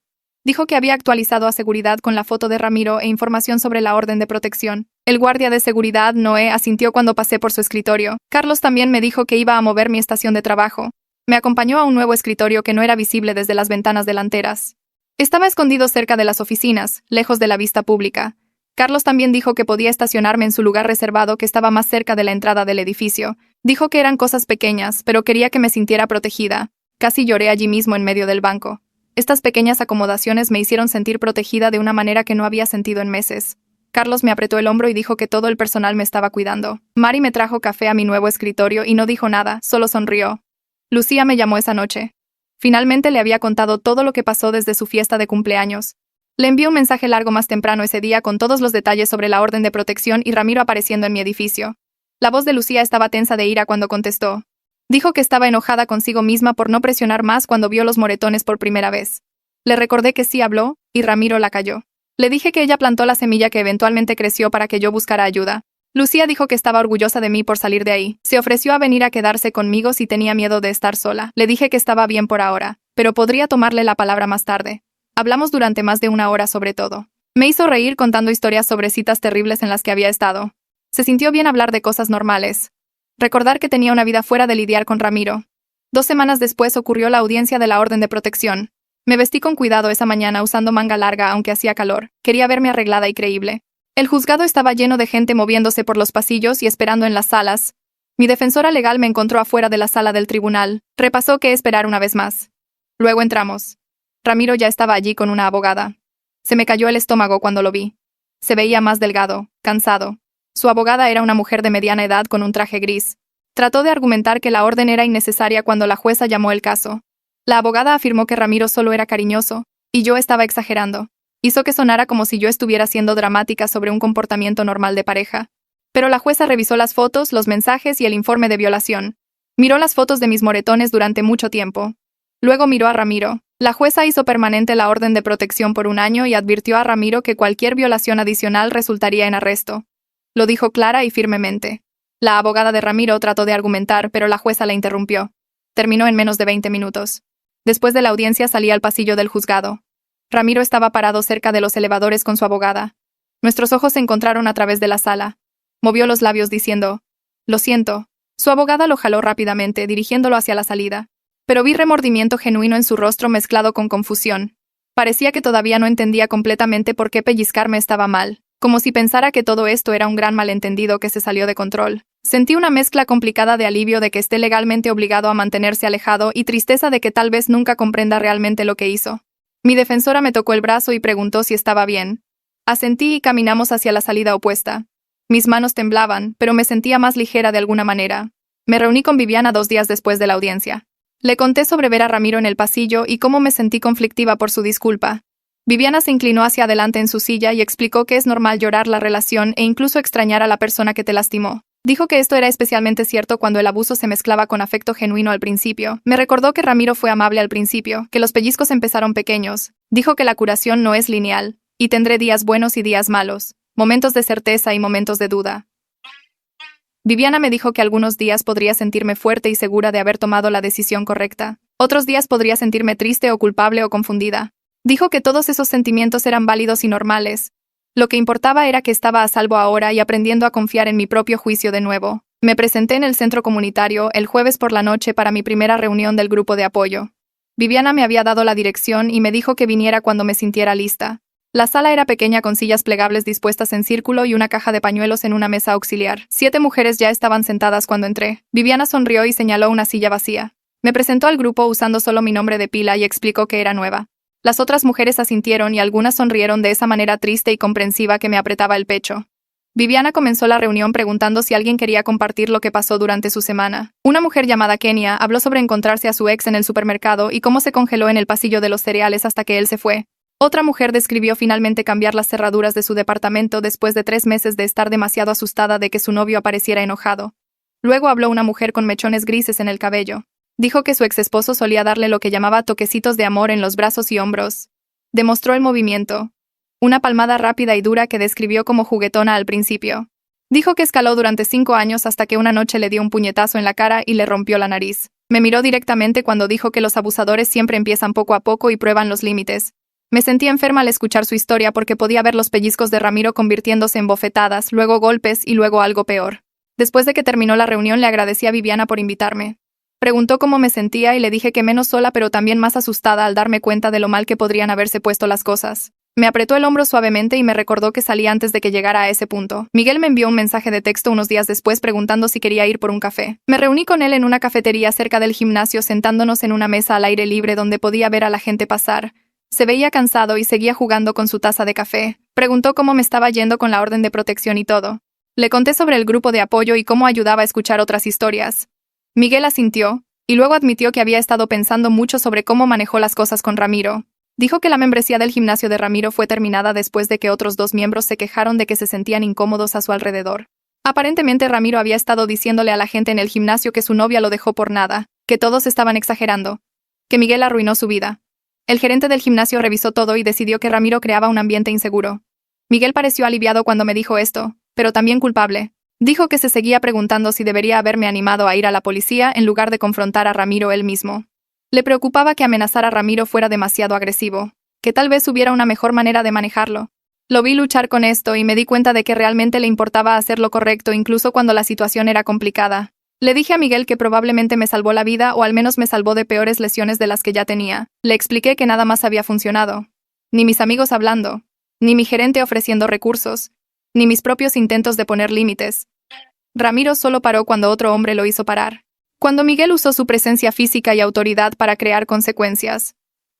Dijo que había actualizado a seguridad con la foto de Ramiro e información sobre la orden de protección. El guardia de seguridad, Noé, asintió cuando pasé por su escritorio. Carlos también me dijo que iba a mover mi estación de trabajo. Me acompañó a un nuevo escritorio que no era visible desde las ventanas delanteras. Estaba escondido cerca de las oficinas, lejos de la vista pública. Carlos también dijo que podía estacionarme en su lugar reservado que estaba más cerca de la entrada del edificio. Dijo que eran cosas pequeñas, pero quería que me sintiera protegida. Casi lloré allí mismo en medio del banco. Estas pequeñas acomodaciones me hicieron sentir protegida de una manera que no había sentido en meses. Carlos me apretó el hombro y dijo que todo el personal me estaba cuidando. Mari me trajo café a mi nuevo escritorio y no dijo nada, solo sonrió. Lucía me llamó esa noche. Finalmente le había contado todo lo que pasó desde su fiesta de cumpleaños. Le envié un mensaje largo más temprano ese día con todos los detalles sobre la orden de protección y Ramiro apareciendo en mi edificio. La voz de Lucía estaba tensa de ira cuando contestó. Dijo que estaba enojada consigo misma por no presionar más cuando vio los moretones por primera vez. Le recordé que sí habló, y Ramiro la calló. Le dije que ella plantó la semilla que eventualmente creció para que yo buscara ayuda. Lucía dijo que estaba orgullosa de mí por salir de ahí. Se ofreció a venir a quedarse conmigo si tenía miedo de estar sola. Le dije que estaba bien por ahora, pero podría tomarle la palabra más tarde. Hablamos durante más de una hora sobre todo. Me hizo reír contando historias sobre citas terribles en las que había estado. Se sintió bien hablar de cosas normales. Recordar que tenía una vida fuera de lidiar con Ramiro. 2 semanas después ocurrió la audiencia de la orden de protección. Me vestí con cuidado esa mañana usando manga larga aunque hacía calor. Quería verme arreglada y creíble. El juzgado estaba lleno de gente moviéndose por los pasillos y esperando en las salas. Mi defensora legal me encontró afuera de la sala del tribunal. Repasó qué esperar una vez más. Luego entramos. Ramiro ya estaba allí con una abogada. Se me cayó el estómago cuando lo vi. Se veía más delgado, cansado. Su abogada era una mujer de mediana edad con un traje gris. Trató de argumentar que la orden era innecesaria cuando la jueza llamó el caso. La abogada afirmó que Ramiro solo era cariñoso, y yo estaba exagerando. Hizo que sonara como si yo estuviera siendo dramática sobre un comportamiento normal de pareja. Pero la jueza revisó las fotos, los mensajes y el informe de violación. Miró las fotos de mis moretones durante mucho tiempo. Luego miró a Ramiro. La jueza hizo permanente la orden de protección por 1 año y advirtió a Ramiro que cualquier violación adicional resultaría en arresto. Lo dijo clara y firmemente. La abogada de Ramiro trató de argumentar, pero la jueza la interrumpió. Terminó en menos de 20 minutos. Después de la audiencia salí al pasillo del juzgado. Ramiro estaba parado cerca de los elevadores con su abogada. Nuestros ojos se encontraron a través de la sala. Movió los labios diciendo, «Lo siento». Su abogada lo jaló rápidamente, dirigiéndolo hacia la salida. Pero vi remordimiento genuino en su rostro mezclado con confusión. Parecía que todavía no entendía completamente por qué pellizcarme estaba mal, como si pensara que todo esto era un gran malentendido que se salió de control. Sentí una mezcla complicada de alivio de que esté legalmente obligado a mantenerse alejado y tristeza de que tal vez nunca comprenda realmente lo que hizo. Mi defensora me tocó el brazo y preguntó si estaba bien. Asentí y caminamos hacia la salida opuesta. Mis manos temblaban, pero me sentía más ligera de alguna manera. Me reuní con Viviana 2 días después de la audiencia. Le conté sobre ver a Ramiro en el pasillo y cómo me sentí conflictiva por su disculpa. Viviana se inclinó hacia adelante en su silla y explicó que es normal llorar la relación e incluso extrañar a la persona que te lastimó. Dijo que esto era especialmente cierto cuando el abuso se mezclaba con afecto genuino al principio. Me recordó que Ramiro fue amable al principio, que los pellizcos empezaron pequeños. Dijo que la curación no es lineal, y tendré días buenos y días malos, momentos de certeza y momentos de duda. Viviana me dijo que algunos días podría sentirme fuerte y segura de haber tomado la decisión correcta. Otros días podría sentirme triste o culpable o confundida. Dijo que todos esos sentimientos eran válidos y normales. Lo que importaba era que estaba a salvo ahora y aprendiendo a confiar en mi propio juicio de nuevo. Me presenté en el centro comunitario el jueves por la noche para mi primera reunión del grupo de apoyo. Viviana me había dado la dirección y me dijo que viniera cuando me sintiera lista. La sala era pequeña con sillas plegables dispuestas en círculo y una caja de pañuelos en una mesa auxiliar. 7 mujeres ya estaban sentadas cuando entré. Viviana sonrió y señaló una silla vacía. Me presentó al grupo usando solo mi nombre de pila y explicó que era nueva. Las otras mujeres asintieron y algunas sonrieron de esa manera triste y comprensiva que me apretaba el pecho. Viviana comenzó la reunión preguntando si alguien quería compartir lo que pasó durante su semana. Una mujer llamada Kenia habló sobre encontrarse a su ex en el supermercado y cómo se congeló en el pasillo de los cereales hasta que él se fue. Otra mujer describió finalmente cambiar las cerraduras de su departamento después de 3 meses de estar demasiado asustada de que su novio apareciera enojado. Luego habló una mujer con mechones grises en el cabello. Dijo que su exesposo solía darle lo que llamaba toquecitos de amor en los brazos y hombros. Demostró el movimiento. Una palmada rápida y dura que describió como juguetona al principio. Dijo que escaló durante 5 años hasta que una noche le dio un puñetazo en la cara y le rompió la nariz. Me miró directamente cuando dijo que los abusadores siempre empiezan poco a poco y prueban los límites. Me sentí enferma al escuchar su historia porque podía ver los pellizcos de Ramiro convirtiéndose en bofetadas, luego golpes y luego algo peor. Después de que terminó la reunión le agradecí a Viviana por invitarme. Preguntó cómo me sentía y le dije que menos sola pero también más asustada al darme cuenta de lo mal que podrían haberse puesto las cosas. Me apretó el hombro suavemente y me recordó que salí antes de que llegara a ese punto. Miguel me envió un mensaje de texto unos días después preguntando si quería ir por un café. Me reuní con él en una cafetería cerca del gimnasio sentándonos en una mesa al aire libre donde podía ver a la gente pasar. Se veía cansado y seguía jugando con su taza de café. Preguntó cómo me estaba yendo con la orden de protección y todo. Le conté sobre el grupo de apoyo y cómo ayudaba a escuchar otras historias. Miguel asintió, y luego admitió que había estado pensando mucho sobre cómo manejó las cosas con Ramiro. Dijo que la membresía del gimnasio de Ramiro fue terminada después de que otros 2 miembros se quejaron de que se sentían incómodos a su alrededor. Aparentemente Ramiro había estado diciéndole a la gente en el gimnasio que su novia lo dejó por nada, que todos estaban exagerando, que Miguel arruinó su vida. El gerente del gimnasio revisó todo y decidió que Ramiro creaba un ambiente inseguro. Miguel pareció aliviado cuando me dijo esto, pero también culpable. Dijo que se seguía preguntando si debería haberme animado a ir a la policía en lugar de confrontar a Ramiro él mismo. Le preocupaba que amenazar a Ramiro fuera demasiado agresivo, que tal vez hubiera una mejor manera de manejarlo. Lo vi luchar con esto y me di cuenta de que realmente le importaba hacer lo correcto incluso cuando la situación era complicada. Le dije a Miguel que probablemente me salvó la vida o al menos me salvó de peores lesiones de las que ya tenía. Le expliqué que nada más había funcionado. Ni mis amigos hablando, ni mi gerente ofreciendo recursos, ni mis propios intentos de poner límites. Ramiro solo paró cuando otro hombre lo hizo parar. Cuando Miguel usó su presencia física y autoridad para crear consecuencias.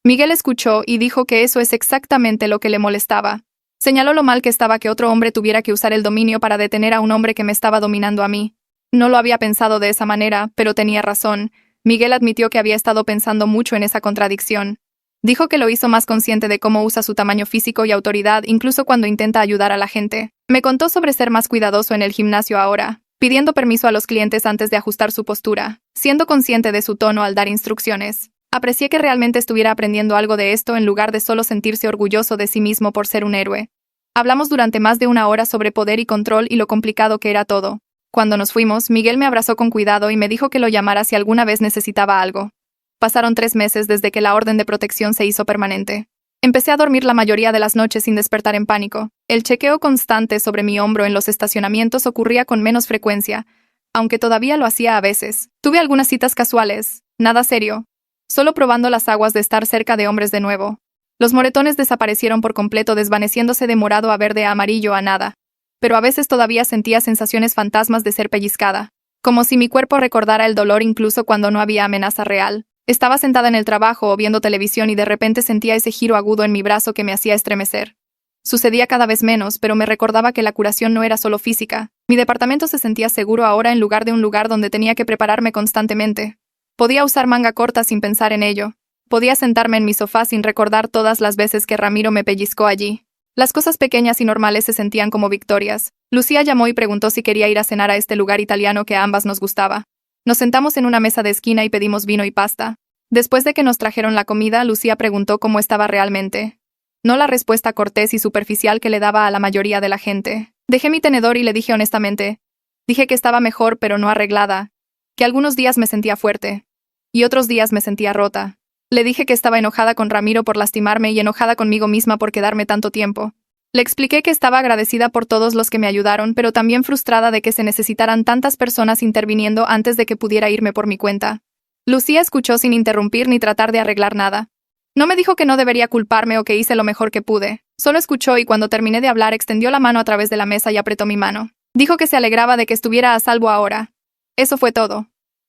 Miguel escuchó y dijo que eso es exactamente lo que le molestaba. Señaló lo mal que estaba que otro hombre tuviera que usar el dominio para detener a un hombre que me estaba dominando a mí. No lo había pensado de esa manera, pero tenía razón. Miguel admitió que había estado pensando mucho en esa contradicción. Dijo que lo hizo más consciente de cómo usa su tamaño físico y autoridad incluso cuando intenta ayudar a la gente. Me contó sobre ser más cuidadoso en el gimnasio ahora, pidiendo permiso a los clientes antes de ajustar su postura, siendo consciente de su tono al dar instrucciones. Aprecié que realmente estuviera aprendiendo algo de esto en lugar de solo sentirse orgulloso de sí mismo por ser un héroe. Hablamos durante más de 1 hora sobre poder y control y lo complicado que era todo. Cuando nos fuimos, Miguel me abrazó con cuidado y me dijo que lo llamara si alguna vez necesitaba algo. Pasaron 3 meses desde que la orden de protección se hizo permanente. Empecé a dormir la mayoría de las noches sin despertar en pánico. El chequeo constante sobre mi hombro en los estacionamientos ocurría con menos frecuencia, aunque todavía lo hacía a veces. Tuve algunas citas casuales, nada serio, solo probando las aguas de estar cerca de hombres de nuevo. Los moretones desaparecieron por completo, desvaneciéndose de morado a verde a amarillo a nada. Pero a veces todavía sentía sensaciones fantasmas de ser pellizcada, como si mi cuerpo recordara el dolor incluso cuando no había amenaza real. Estaba sentada en el trabajo o viendo televisión y de repente sentía ese giro agudo en mi brazo que me hacía estremecer. Sucedía cada vez menos, pero me recordaba que la curación no era solo física. Mi departamento se sentía seguro ahora en lugar de un lugar donde tenía que prepararme constantemente. Podía usar manga corta sin pensar en ello. Podía sentarme en mi sofá sin recordar todas las veces que Ramiro me pellizcó allí. Las cosas pequeñas y normales se sentían como victorias. Lucía llamó y preguntó si quería ir a cenar a este lugar italiano que a ambas nos gustaba. Nos sentamos en una mesa de esquina y pedimos vino y pasta. Después de que nos trajeron la comida, Lucía preguntó cómo estaba realmente. No la respuesta cortés y superficial que le daba a la mayoría de la gente. Dejé mi tenedor y le dije honestamente. Dije que estaba mejor pero no arreglada, que algunos días me sentía fuerte, y otros días me sentía rota. Le dije que estaba enojada con Ramiro por lastimarme y enojada conmigo misma por quedarme tanto tiempo. Le expliqué que estaba agradecida por todos los que me ayudaron, pero también frustrada de que se necesitaran tantas personas interviniendo antes de que pudiera irme por mi cuenta. Lucía escuchó sin interrumpir ni tratar de arreglar nada. No me dijo que no debería culparme o que hice lo mejor que pude. Solo escuchó y cuando terminé de hablar extendió la mano a través de la mesa y apretó mi mano. Dijo que se alegraba de que estuviera a salvo ahora. Eso fue todo.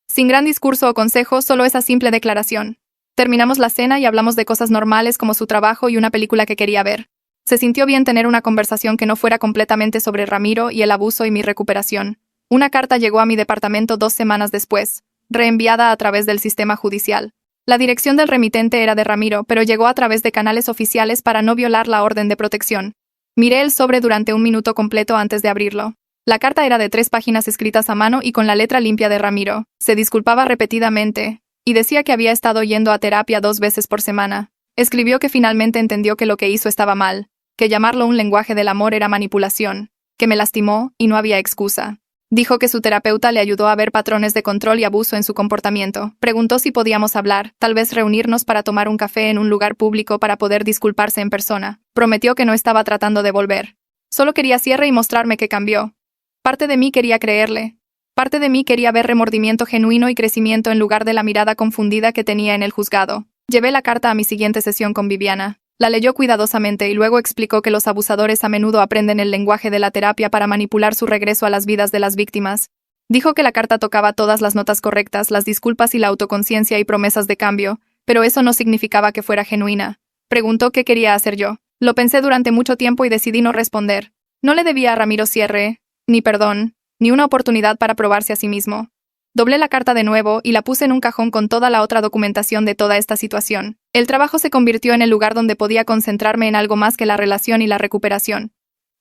Sin gran discurso o consejo, solo esa simple declaración. Terminamos la cena y hablamos de cosas normales como su trabajo y una película que quería ver. Se sintió bien tener una conversación que no fuera completamente sobre Ramiro y el abuso y mi recuperación. Una carta llegó a mi departamento 2 semanas después, reenviada a través del sistema judicial. La dirección del remitente era de Ramiro, pero llegó a través de canales oficiales para no violar la orden de protección. Miré el sobre durante 1 minuto completo antes de abrirlo. La carta era de 3 páginas escritas a mano y con la letra limpia de Ramiro. Se disculpaba repetidamente y decía que había estado yendo a terapia 2 veces por semana. Escribió que finalmente entendió que lo que hizo estaba mal, que llamarlo un lenguaje del amor era manipulación, que me lastimó y no había excusa. Dijo que su terapeuta le ayudó a ver patrones de control y abuso en su comportamiento. Preguntó si podíamos hablar, tal vez reunirnos para tomar un café en un lugar público para poder disculparse en persona. Prometió que no estaba tratando de volver. Solo quería cierre y mostrarme que cambió. Parte de mí quería creerle. Parte de mí quería ver remordimiento genuino y crecimiento en lugar de la mirada confundida que tenía en el juzgado. Llevé la carta a mi siguiente sesión con Viviana. La leyó cuidadosamente y luego explicó que los abusadores a menudo aprenden el lenguaje de la terapia para manipular su regreso a las vidas de las víctimas. Dijo que la carta tocaba todas las notas correctas, las disculpas y la autoconciencia y promesas de cambio, pero eso no significaba que fuera genuina. Preguntó qué quería hacer yo. Lo pensé durante mucho tiempo y decidí no responder. No le debía a Ramiro cierre, ni perdón, ni una oportunidad para probarse a sí mismo. Doblé la carta de nuevo y la puse en un cajón con toda la otra documentación de toda esta situación. El trabajo se convirtió en el lugar donde podía concentrarme en algo más que la relación y la recuperación.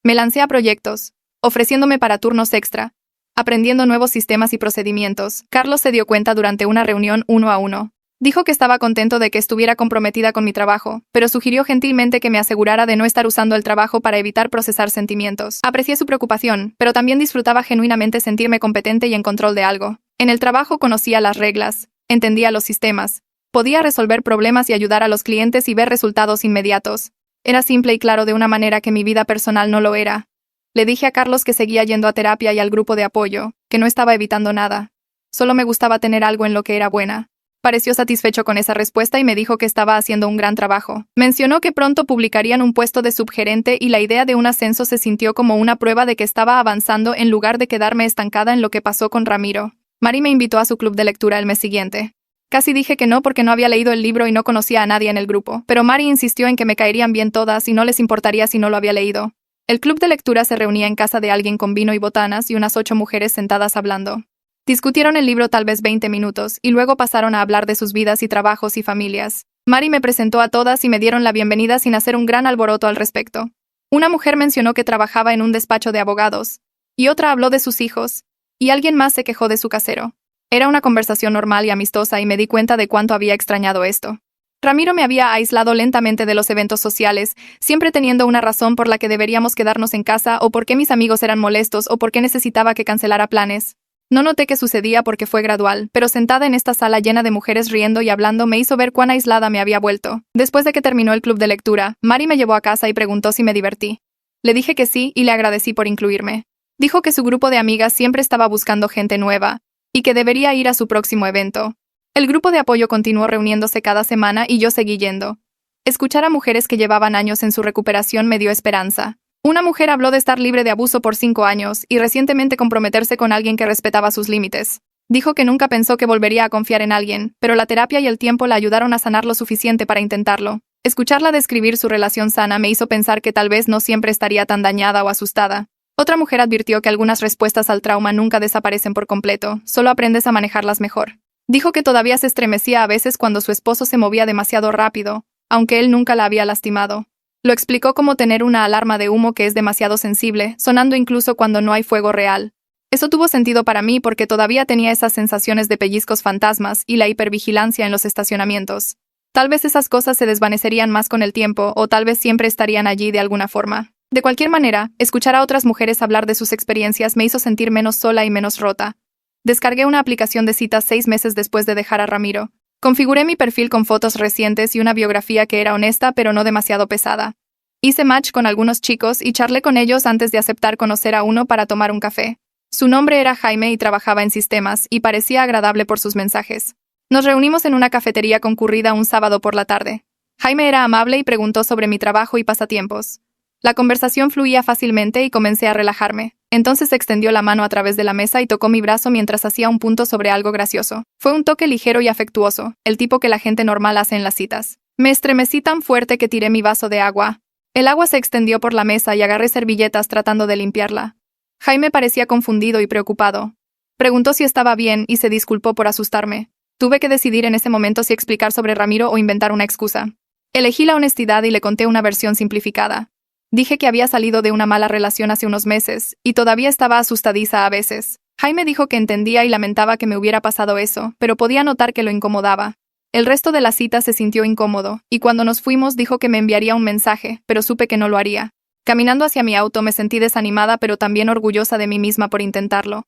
Me lancé a proyectos, ofreciéndome para turnos extra, aprendiendo nuevos sistemas y procedimientos. Carlos se dio cuenta durante una reunión 1 a 1. Dijo que estaba contento de que estuviera comprometida con mi trabajo, pero sugirió gentilmente que me asegurara de no estar usando el trabajo para evitar procesar sentimientos. Aprecié su preocupación, pero también disfrutaba genuinamente sentirme competente y en control de algo. En el trabajo conocía las reglas, entendía los sistemas, podía resolver problemas y ayudar a los clientes y ver resultados inmediatos. Era simple y claro de una manera que mi vida personal no lo era. Le dije a Carlos que seguía yendo a terapia y al grupo de apoyo, que no estaba evitando nada. Solo me gustaba tener algo en lo que era buena. Pareció satisfecho con esa respuesta y me dijo que estaba haciendo un gran trabajo. Mencionó que pronto publicarían un puesto de subgerente y la idea de un ascenso se sintió como una prueba de que estaba avanzando en lugar de quedarme estancada en lo que pasó con Ramiro. Mari me invitó a su club de lectura el mes siguiente. Casi dije que no porque no había leído el libro y no conocía a nadie en el grupo, pero Mari insistió en que me caerían bien todas y no les importaría si no lo había leído. El club de lectura se reunía en casa de alguien con vino y botanas y unas 8 mujeres sentadas hablando. Discutieron el libro tal vez 20 minutos, y luego pasaron a hablar de sus vidas y trabajos y familias. Mari me presentó a todas y me dieron la bienvenida sin hacer un gran alboroto al respecto. Una mujer mencionó que trabajaba en un despacho de abogados, y otra habló de sus hijos, y alguien más se quejó de su casero. Era una conversación normal y amistosa y me di cuenta de cuánto había extrañado esto. Ramiro me había aislado lentamente de los eventos sociales, siempre teniendo una razón por la que deberíamos quedarnos en casa o por qué mis amigos eran molestos o por qué necesitaba que cancelara planes. No noté que sucedía porque fue gradual, pero sentada en esta sala llena de mujeres riendo y hablando me hizo ver cuán aislada me había vuelto. Después de que terminó el club de lectura, Mari me llevó a casa y preguntó si me divertí. Le dije que sí y le agradecí por incluirme. Dijo que su grupo de amigas siempre estaba buscando gente nueva, y que debería ir a su próximo evento. El grupo de apoyo continuó reuniéndose cada semana y yo seguí yendo. Escuchar a mujeres que llevaban años en su recuperación me dio esperanza. Una mujer habló de estar libre de abuso por 5 años y recientemente comprometerse con alguien que respetaba sus límites. Dijo que nunca pensó que volvería a confiar en alguien, pero la terapia y el tiempo la ayudaron a sanar lo suficiente para intentarlo. Escucharla describir su relación sana me hizo pensar que tal vez no siempre estaría tan dañada o asustada. Otra mujer advirtió que algunas respuestas al trauma nunca desaparecen por completo, solo aprendes a manejarlas mejor. Dijo que todavía se estremecía a veces cuando su esposo se movía demasiado rápido, aunque él nunca la había lastimado. Lo explicó como tener una alarma de humo que es demasiado sensible, sonando incluso cuando no hay fuego real. Eso tuvo sentido para mí porque todavía tenía esas sensaciones de pellizcos fantasmas y la hipervigilancia en los estacionamientos. Tal vez esas cosas se desvanecerían más con el tiempo o tal vez siempre estarían allí de alguna forma. De cualquier manera, escuchar a otras mujeres hablar de sus experiencias me hizo sentir menos sola y menos rota. Descargué una aplicación de citas 6 meses después de dejar a Ramiro. Configuré mi perfil con fotos recientes y una biografía que era honesta pero no demasiado pesada. Hice match con algunos chicos y charlé con ellos antes de aceptar conocer a uno para tomar un café. Su nombre era Jaime y trabajaba en sistemas y parecía agradable por sus mensajes. Nos reunimos en una cafetería concurrida un sábado por la tarde. Jaime era amable y preguntó sobre mi trabajo y pasatiempos. La conversación fluía fácilmente y comencé a relajarme. Entonces extendió la mano a través de la mesa y tocó mi brazo mientras hacía un punto sobre algo gracioso. Fue un toque ligero y afectuoso, el tipo que la gente normal hace en las citas. Me estremecí tan fuerte que tiré mi vaso de agua. El agua se extendió por la mesa y agarré servilletas tratando de limpiarla. Jaime parecía confundido y preocupado. Preguntó si estaba bien y se disculpó por asustarme. Tuve que decidir en ese momento si explicar sobre Ramiro o inventar una excusa. Elegí la honestidad y le conté una versión simplificada. Dije que había salido de una mala relación hace unos meses, y todavía estaba asustadiza a veces. Jaime dijo que entendía y lamentaba que me hubiera pasado eso, pero podía notar que lo incomodaba. El resto de la cita se sintió incómodo, y cuando nos fuimos dijo que me enviaría un mensaje, pero supe que no lo haría. Caminando hacia mi auto me sentí desanimada pero también orgullosa de mí misma por intentarlo.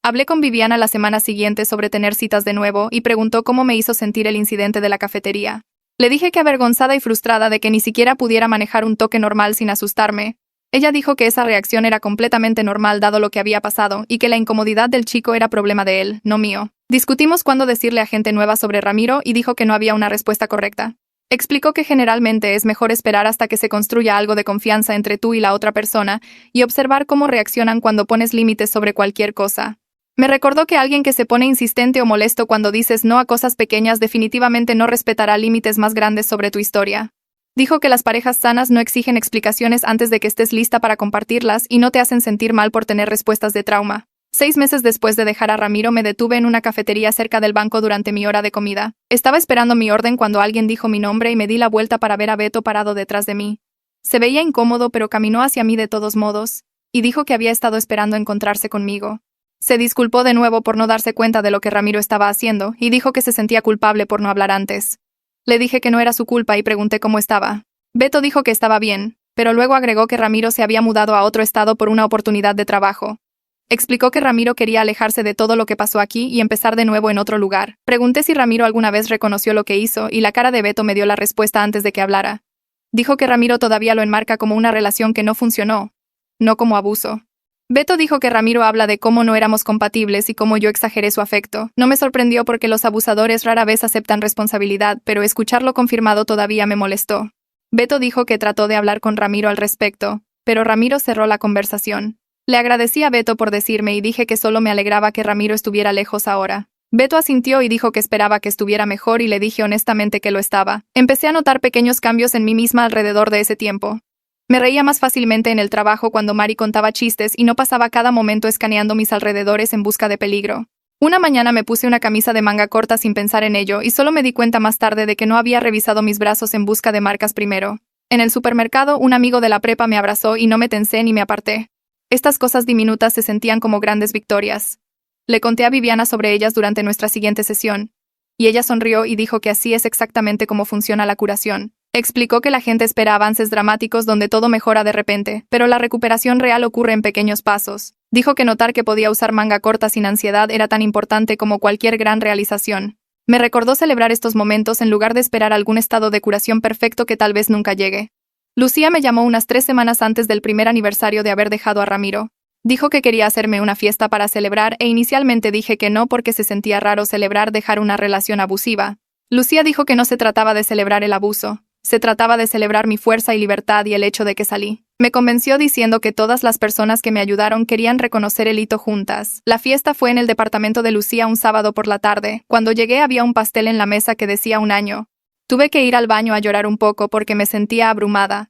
Hablé con Viviana la semana siguiente sobre tener citas de nuevo y preguntó cómo me hizo sentir el incidente de la cafetería. Le dije que avergonzada y frustrada de que ni siquiera pudiera manejar un toque normal sin asustarme. Ella dijo que esa reacción era completamente normal dado lo que había pasado y que la incomodidad del chico era problema de él, no mío. Discutimos cuándo decirle a gente nueva sobre Ramiro y dijo que no había una respuesta correcta. Explicó que generalmente es mejor esperar hasta que se construya algo de confianza entre tú y la otra persona y observar cómo reaccionan cuando pones límites sobre cualquier cosa. Me recordó que alguien que se pone insistente o molesto cuando dices no a cosas pequeñas definitivamente no respetará límites más grandes sobre tu historia. Dijo que las parejas sanas no exigen explicaciones antes de que estés lista para compartirlas y no te hacen sentir mal por tener respuestas de trauma. 6 meses después de dejar a Ramiro me detuve en una cafetería cerca del banco durante mi hora de comida. Estaba esperando mi orden cuando alguien dijo mi nombre y me di la vuelta para ver a Beto parado detrás de mí. Se veía incómodo pero caminó hacia mí de todos modos, y dijo que había estado esperando encontrarse conmigo. Se disculpó de nuevo por no darse cuenta de lo que Ramiro estaba haciendo y dijo que se sentía culpable por no hablar antes. Le dije que no era su culpa y pregunté cómo estaba. Beto dijo que estaba bien, pero luego agregó que Ramiro se había mudado a otro estado por una oportunidad de trabajo. Explicó que Ramiro quería alejarse de todo lo que pasó aquí y empezar de nuevo en otro lugar. Pregunté si Ramiro alguna vez reconoció lo que hizo y la cara de Beto me dio la respuesta antes de que hablara. Dijo que Ramiro todavía lo enmarca como una relación que no funcionó, no como abuso. Beto dijo que Ramiro habla de cómo no éramos compatibles y cómo yo exageré su afecto. No me sorprendió porque los abusadores rara vez aceptan responsabilidad, pero escucharlo confirmado todavía me molestó. Beto dijo que trató de hablar con Ramiro al respecto, pero Ramiro cerró la conversación. Le agradecí a Beto por decirme y dije que solo me alegraba que Ramiro estuviera lejos ahora. Beto asintió y dijo que esperaba que estuviera mejor y le dije honestamente que lo estaba. Empecé a notar pequeños cambios en mí misma alrededor de ese tiempo. Me reía más fácilmente en el trabajo cuando Mari contaba chistes y no pasaba cada momento escaneando mis alrededores en busca de peligro. Una mañana me puse una camisa de manga corta sin pensar en ello y solo me di cuenta más tarde de que no había revisado mis brazos en busca de marcas primero. En el supermercado, un amigo de la prepa me abrazó y no me tensé ni me aparté. Estas cosas diminutas se sentían como grandes victorias. Le conté a Viviana sobre ellas durante nuestra siguiente sesión, y ella sonrió y dijo que así es exactamente cómo funciona la curación. Explicó que la gente espera avances dramáticos donde todo mejora de repente, pero la recuperación real ocurre en pequeños pasos. Dijo que notar que podía usar manga corta sin ansiedad era tan importante como cualquier gran realización. Me recordó celebrar estos momentos en lugar de esperar algún estado de curación perfecto que tal vez nunca llegue. Lucía me llamó unas 3 semanas antes del primer aniversario de haber dejado a Ramiro. Dijo que quería hacerme una fiesta para celebrar e inicialmente dije que no porque se sentía raro celebrar dejar una relación abusiva. Lucía dijo que no se trataba de celebrar el abuso. Se trataba de celebrar mi fuerza y libertad y el hecho de que salí. Me convenció diciendo que todas las personas que me ayudaron querían reconocer el hito juntas. La fiesta fue en el departamento de Lucía un sábado por la tarde. Cuando llegué había un pastel en la mesa que decía 1 año. Tuve que ir al baño a llorar un poco porque me sentía abrumada.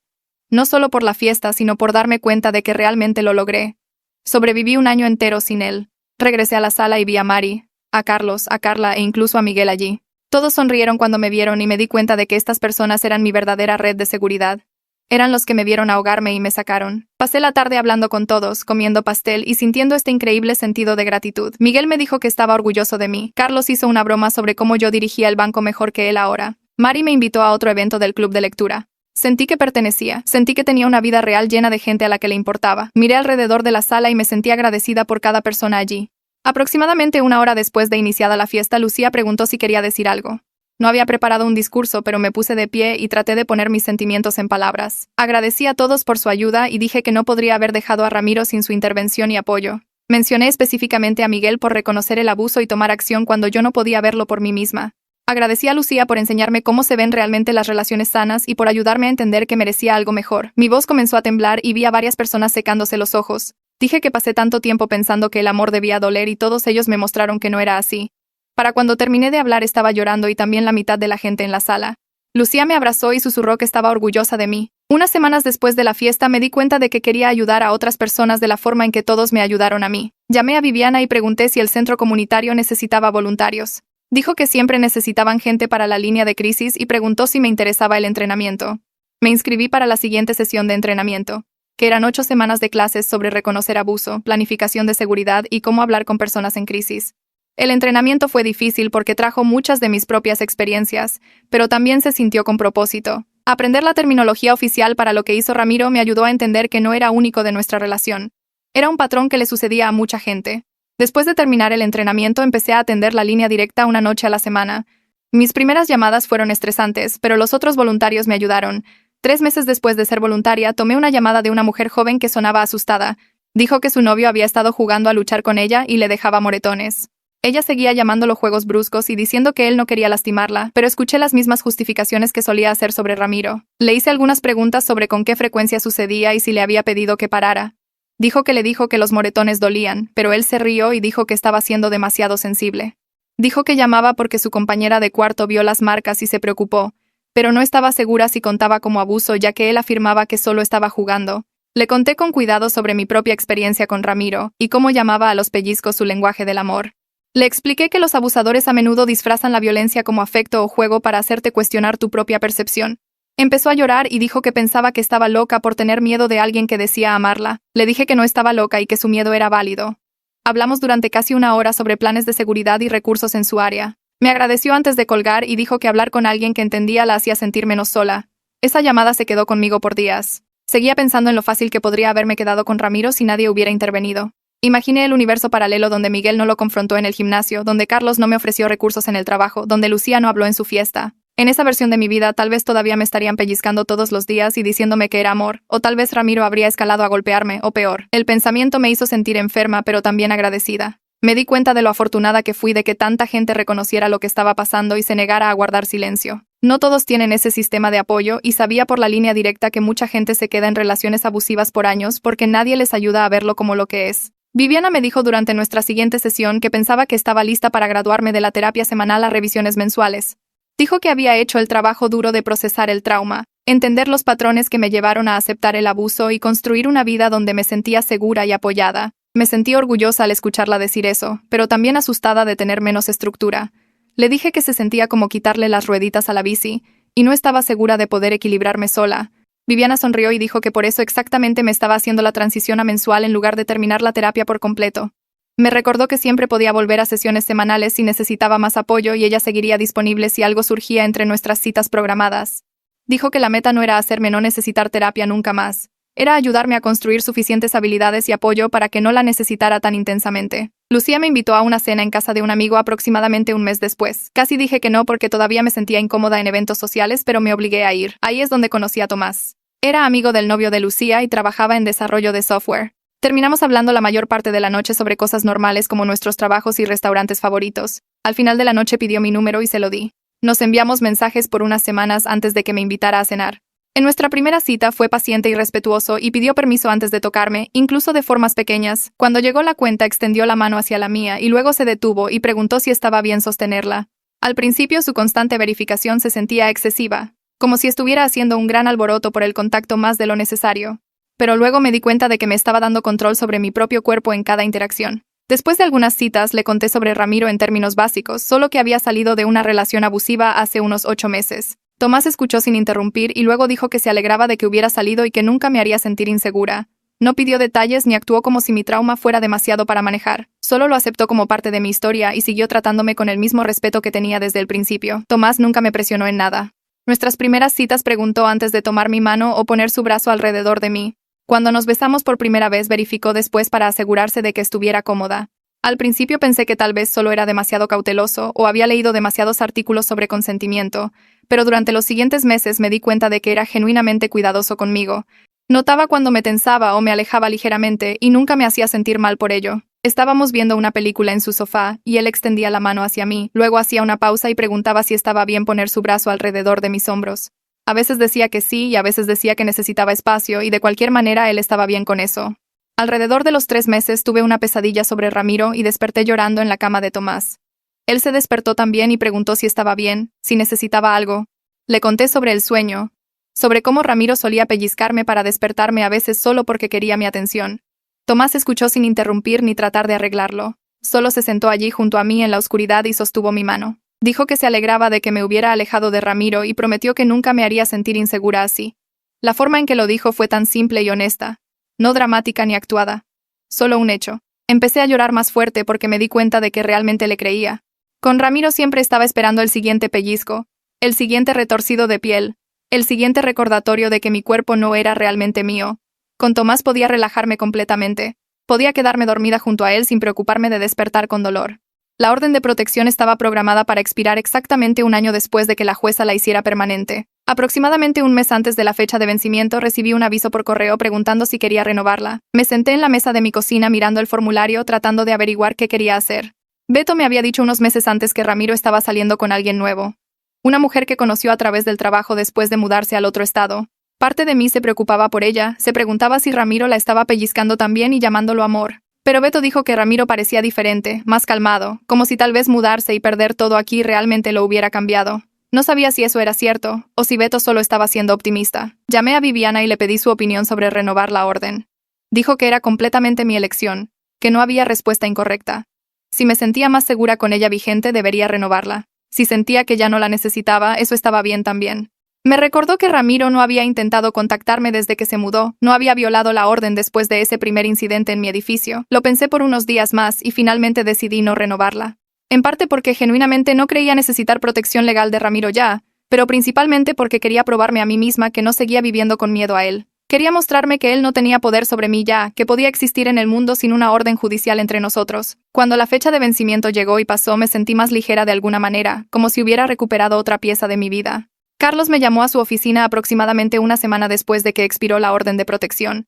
No solo por la fiesta, sino por darme cuenta de que realmente lo logré. Sobreviví 1 año entero sin él. Regresé a la sala y vi a Mari, a Carlos, a Carla e incluso a Miguel allí. Todos sonrieron cuando me vieron y me di cuenta de que estas personas eran mi verdadera red de seguridad. Eran los que me vieron ahogarme y me sacaron. Pasé la tarde hablando con todos, comiendo pastel y sintiendo este increíble sentido de gratitud. Miguel me dijo que estaba orgulloso de mí. Carlos hizo una broma sobre cómo yo dirigía el banco mejor que él ahora. Mari me invitó a otro evento del club de lectura. Sentí que pertenecía, sentí que tenía una vida real llena de gente a la que le importaba. Miré alrededor de la sala y me sentí agradecida por cada persona allí. Aproximadamente 1 hora después de iniciada la fiesta, Lucía preguntó si quería decir algo. No había preparado un discurso, pero me puse de pie y traté de poner mis sentimientos en palabras. Agradecí a todos por su ayuda y dije que no podría haber dejado a Ramiro sin su intervención y apoyo. Mencioné específicamente a Miguel por reconocer el abuso y tomar acción cuando yo no podía verlo por mí misma. Agradecí a Lucía por enseñarme cómo se ven realmente las relaciones sanas y por ayudarme a entender que merecía algo mejor. Mi voz comenzó a temblar y vi a varias personas secándose los ojos. Dije que pasé tanto tiempo pensando que el amor debía doler y todos ellos me mostraron que no era así. Para cuando terminé de hablar estaba llorando y también la mitad de la gente en la sala. Lucía me abrazó y susurró que estaba orgullosa de mí. Unas semanas después de la fiesta me di cuenta de que quería ayudar a otras personas de la forma en que todos me ayudaron a mí. Llamé a Viviana y pregunté si el centro comunitario necesitaba voluntarios. Dijo que siempre necesitaban gente para la línea de crisis y preguntó si me interesaba el entrenamiento. Me inscribí para la siguiente sesión de entrenamiento, que eran 8 semanas de clases sobre reconocer abuso, planificación de seguridad y cómo hablar con personas en crisis. El entrenamiento fue difícil porque trajo muchas de mis propias experiencias, pero también se sintió con propósito. Aprender la terminología oficial para lo que hizo Ramiro me ayudó a entender que no era único de nuestra relación. Era un patrón que le sucedía a mucha gente. Después de terminar el entrenamiento empecé a atender la línea directa 1 noche a la semana. Mis primeras llamadas fueron estresantes, pero los otros voluntarios me ayudaron. 3 meses después de ser voluntaria, tomé una llamada de una mujer joven que sonaba asustada. Dijo que su novio había estado jugando a luchar con ella y le dejaba moretones. Ella seguía llamándolo juegos bruscos y diciendo que él no quería lastimarla, pero escuché las mismas justificaciones que solía hacer sobre Ramiro. Le hice algunas preguntas sobre con qué frecuencia sucedía y si le había pedido que parara. Dijo que le dijo que los moretones dolían, pero él se rió y dijo que estaba siendo demasiado sensible. Dijo que llamaba porque su compañera de cuarto vio las marcas y se preocupó. pero no estaba segura si contaba como abuso ya que él afirmaba que solo estaba jugando. Le conté con cuidado sobre mi propia experiencia con Ramiro y cómo llamaba a los pellizcos su lenguaje del amor. Le expliqué que los abusadores a menudo disfrazan la violencia como afecto o juego para hacerte cuestionar tu propia percepción. Empezó a llorar y dijo que pensaba que estaba loca por tener miedo de alguien que decía amarla. Le dije que no estaba loca y que su miedo era válido. Hablamos durante casi una hora sobre planes de seguridad y recursos en su área. Me agradeció antes de colgar y dijo que hablar con alguien que entendía la hacía sentir menos sola. Esa llamada se quedó conmigo por días. Seguía pensando en lo fácil que podría haberme quedado con Ramiro si nadie hubiera intervenido. Imaginé el universo paralelo donde Miguel no lo confrontó en el gimnasio, donde Carlos no me ofreció recursos en el trabajo, donde Lucía no habló en su fiesta. En esa versión de mi vida tal vez todavía me estarían pellizcando todos los días y diciéndome que era amor, o tal vez Ramiro habría escalado a golpearme, o peor. El pensamiento me hizo sentir enferma pero también agradecida. Me di cuenta de lo afortunada que fui de que tanta gente reconociera lo que estaba pasando y se negara a guardar silencio. No todos tienen ese sistema de apoyo y sabía por la línea directa que mucha gente se queda en relaciones abusivas por años porque nadie les ayuda a verlo como lo que es. Viviana me dijo durante nuestra siguiente sesión que pensaba que estaba lista para graduarme de la terapia semanal a revisiones mensuales. Dijo que había hecho el trabajo duro de procesar el trauma, entender los patrones que me llevaron a aceptar el abuso y construir una vida donde me sentía segura y apoyada. Me sentí orgullosa al escucharla decir eso, pero también asustada de tener menos estructura. Le dije que se sentía como quitarle las rueditas a la bici, y no estaba segura de poder equilibrarme sola. Viviana sonrió y dijo que por eso exactamente me estaba haciendo la transición a mensual en lugar de terminar la terapia por completo. Me recordó que siempre podía volver a sesiones semanales si necesitaba más apoyo y ella seguiría disponible si algo surgía entre nuestras citas programadas. Dijo que la meta no era hacerme no necesitar terapia nunca más. Era ayudarme a construir suficientes habilidades y apoyo para que no la necesitara tan intensamente. Lucía me invitó a una cena en casa de un amigo aproximadamente un mes después. Casi dije que no porque todavía me sentía incómoda en eventos sociales, pero me obligué a ir. Ahí es donde conocí a Tomás. Era amigo del novio de Lucía y trabajaba en desarrollo de software. Terminamos hablando la mayor parte de la noche sobre cosas normales como nuestros trabajos y restaurantes favoritos. Al final de la noche pidió mi número y se lo di. Nos enviamos mensajes por unas semanas antes de que me invitara a cenar. En nuestra primera cita fue paciente y respetuoso y pidió permiso antes de tocarme, incluso de formas pequeñas. Cuando llegó la cuenta extendió la mano hacia la mía y luego se detuvo y preguntó si estaba bien sostenerla. Al principio su constante verificación se sentía excesiva, como si estuviera haciendo un gran alboroto por el contacto más de lo necesario. Pero luego me di cuenta de que me estaba dando control sobre mi propio cuerpo en cada interacción. Después de algunas citas le conté sobre Ramiro en términos básicos, solo que había salido de una relación abusiva hace unos 8 meses. Tomás escuchó sin interrumpir y luego dijo que se alegraba de que hubiera salido y que nunca me haría sentir insegura. No pidió detalles ni actuó como si mi trauma fuera demasiado para manejar. Solo lo aceptó como parte de mi historia y siguió tratándome con el mismo respeto que tenía desde el principio. Tomás nunca me presionó en nada. Nuestras primeras citas preguntó antes de tomar mi mano o poner su brazo alrededor de mí. Cuando nos besamos por primera vez verificó después para asegurarse de que estuviera cómoda. Al principio pensé que tal vez solo era demasiado cauteloso o había leído demasiados artículos sobre consentimiento, pero durante los siguientes meses me di cuenta de que era genuinamente cuidadoso conmigo. Notaba cuando me tensaba o me alejaba ligeramente y nunca me hacía sentir mal por ello. Estábamos viendo una película en su sofá y él extendía la mano hacia mí, luego hacía una pausa y preguntaba si estaba bien poner su brazo alrededor de mis hombros. A veces decía que sí y a veces decía que necesitaba espacio y de cualquier manera él estaba bien con eso. Alrededor de los 3 meses tuve una pesadilla sobre Ramiro y desperté llorando en la cama de Tomás. Él se despertó también y preguntó si estaba bien, si necesitaba algo. Le conté sobre el sueño, sobre cómo Ramiro solía pellizcarme para despertarme a veces solo porque quería mi atención. Tomás escuchó sin interrumpir ni tratar de arreglarlo. Solo se sentó allí junto a mí en la oscuridad y sostuvo mi mano. Dijo que se alegraba de que me hubiera alejado de Ramiro y prometió que nunca me haría sentir insegura así. La forma en que lo dijo fue tan simple y honesta. No dramática ni actuada. Solo un hecho. Empecé a llorar más fuerte porque me di cuenta de que realmente le creía. Con Ramiro siempre estaba esperando el siguiente pellizco, el siguiente retorcido de piel, el siguiente recordatorio de que mi cuerpo no era realmente mío. Con Tomás podía relajarme completamente. Podía quedarme dormida junto a él sin preocuparme de despertar con dolor. La orden de protección estaba programada para expirar exactamente 1 año después de que la jueza la hiciera permanente. Aproximadamente 1 mes antes de la fecha de vencimiento recibí un aviso por correo preguntando si quería renovarla. Me senté en la mesa de mi cocina mirando el formulario tratando de averiguar qué quería hacer. Beto me había dicho unos meses antes que Ramiro estaba saliendo con alguien nuevo. Una mujer que conoció a través del trabajo después de mudarse al otro estado. Parte de mí se preocupaba por ella, se preguntaba si Ramiro la estaba pellizcando también y llamándolo amor. Pero Beto dijo que Ramiro parecía diferente, más calmado, como si tal vez mudarse y perder todo aquí realmente lo hubiera cambiado. No sabía si eso era cierto, o si Beto solo estaba siendo optimista. Llamé a Viviana y le pedí su opinión sobre renovar la orden. Dijo que era completamente mi elección, que no había respuesta incorrecta. Si me sentía más segura con ella vigente, debería renovarla. Si sentía que ya no la necesitaba, eso estaba bien también. Me recordó que Ramiro no había intentado contactarme desde que se mudó, no había violado la orden después de ese primer incidente en mi edificio. Lo pensé por unos días más y finalmente decidí no renovarla. En parte porque genuinamente no creía necesitar protección legal de Ramiro ya, pero principalmente porque quería probarme a mí misma que no seguía viviendo con miedo a él. Quería mostrarme que él no tenía poder sobre mí ya, que podía existir en el mundo sin una orden judicial entre nosotros. Cuando la fecha de vencimiento llegó y pasó, me sentí más ligera de alguna manera, como si hubiera recuperado otra pieza de mi vida. Carlos me llamó a su oficina aproximadamente una semana después de que expiró la orden de protección.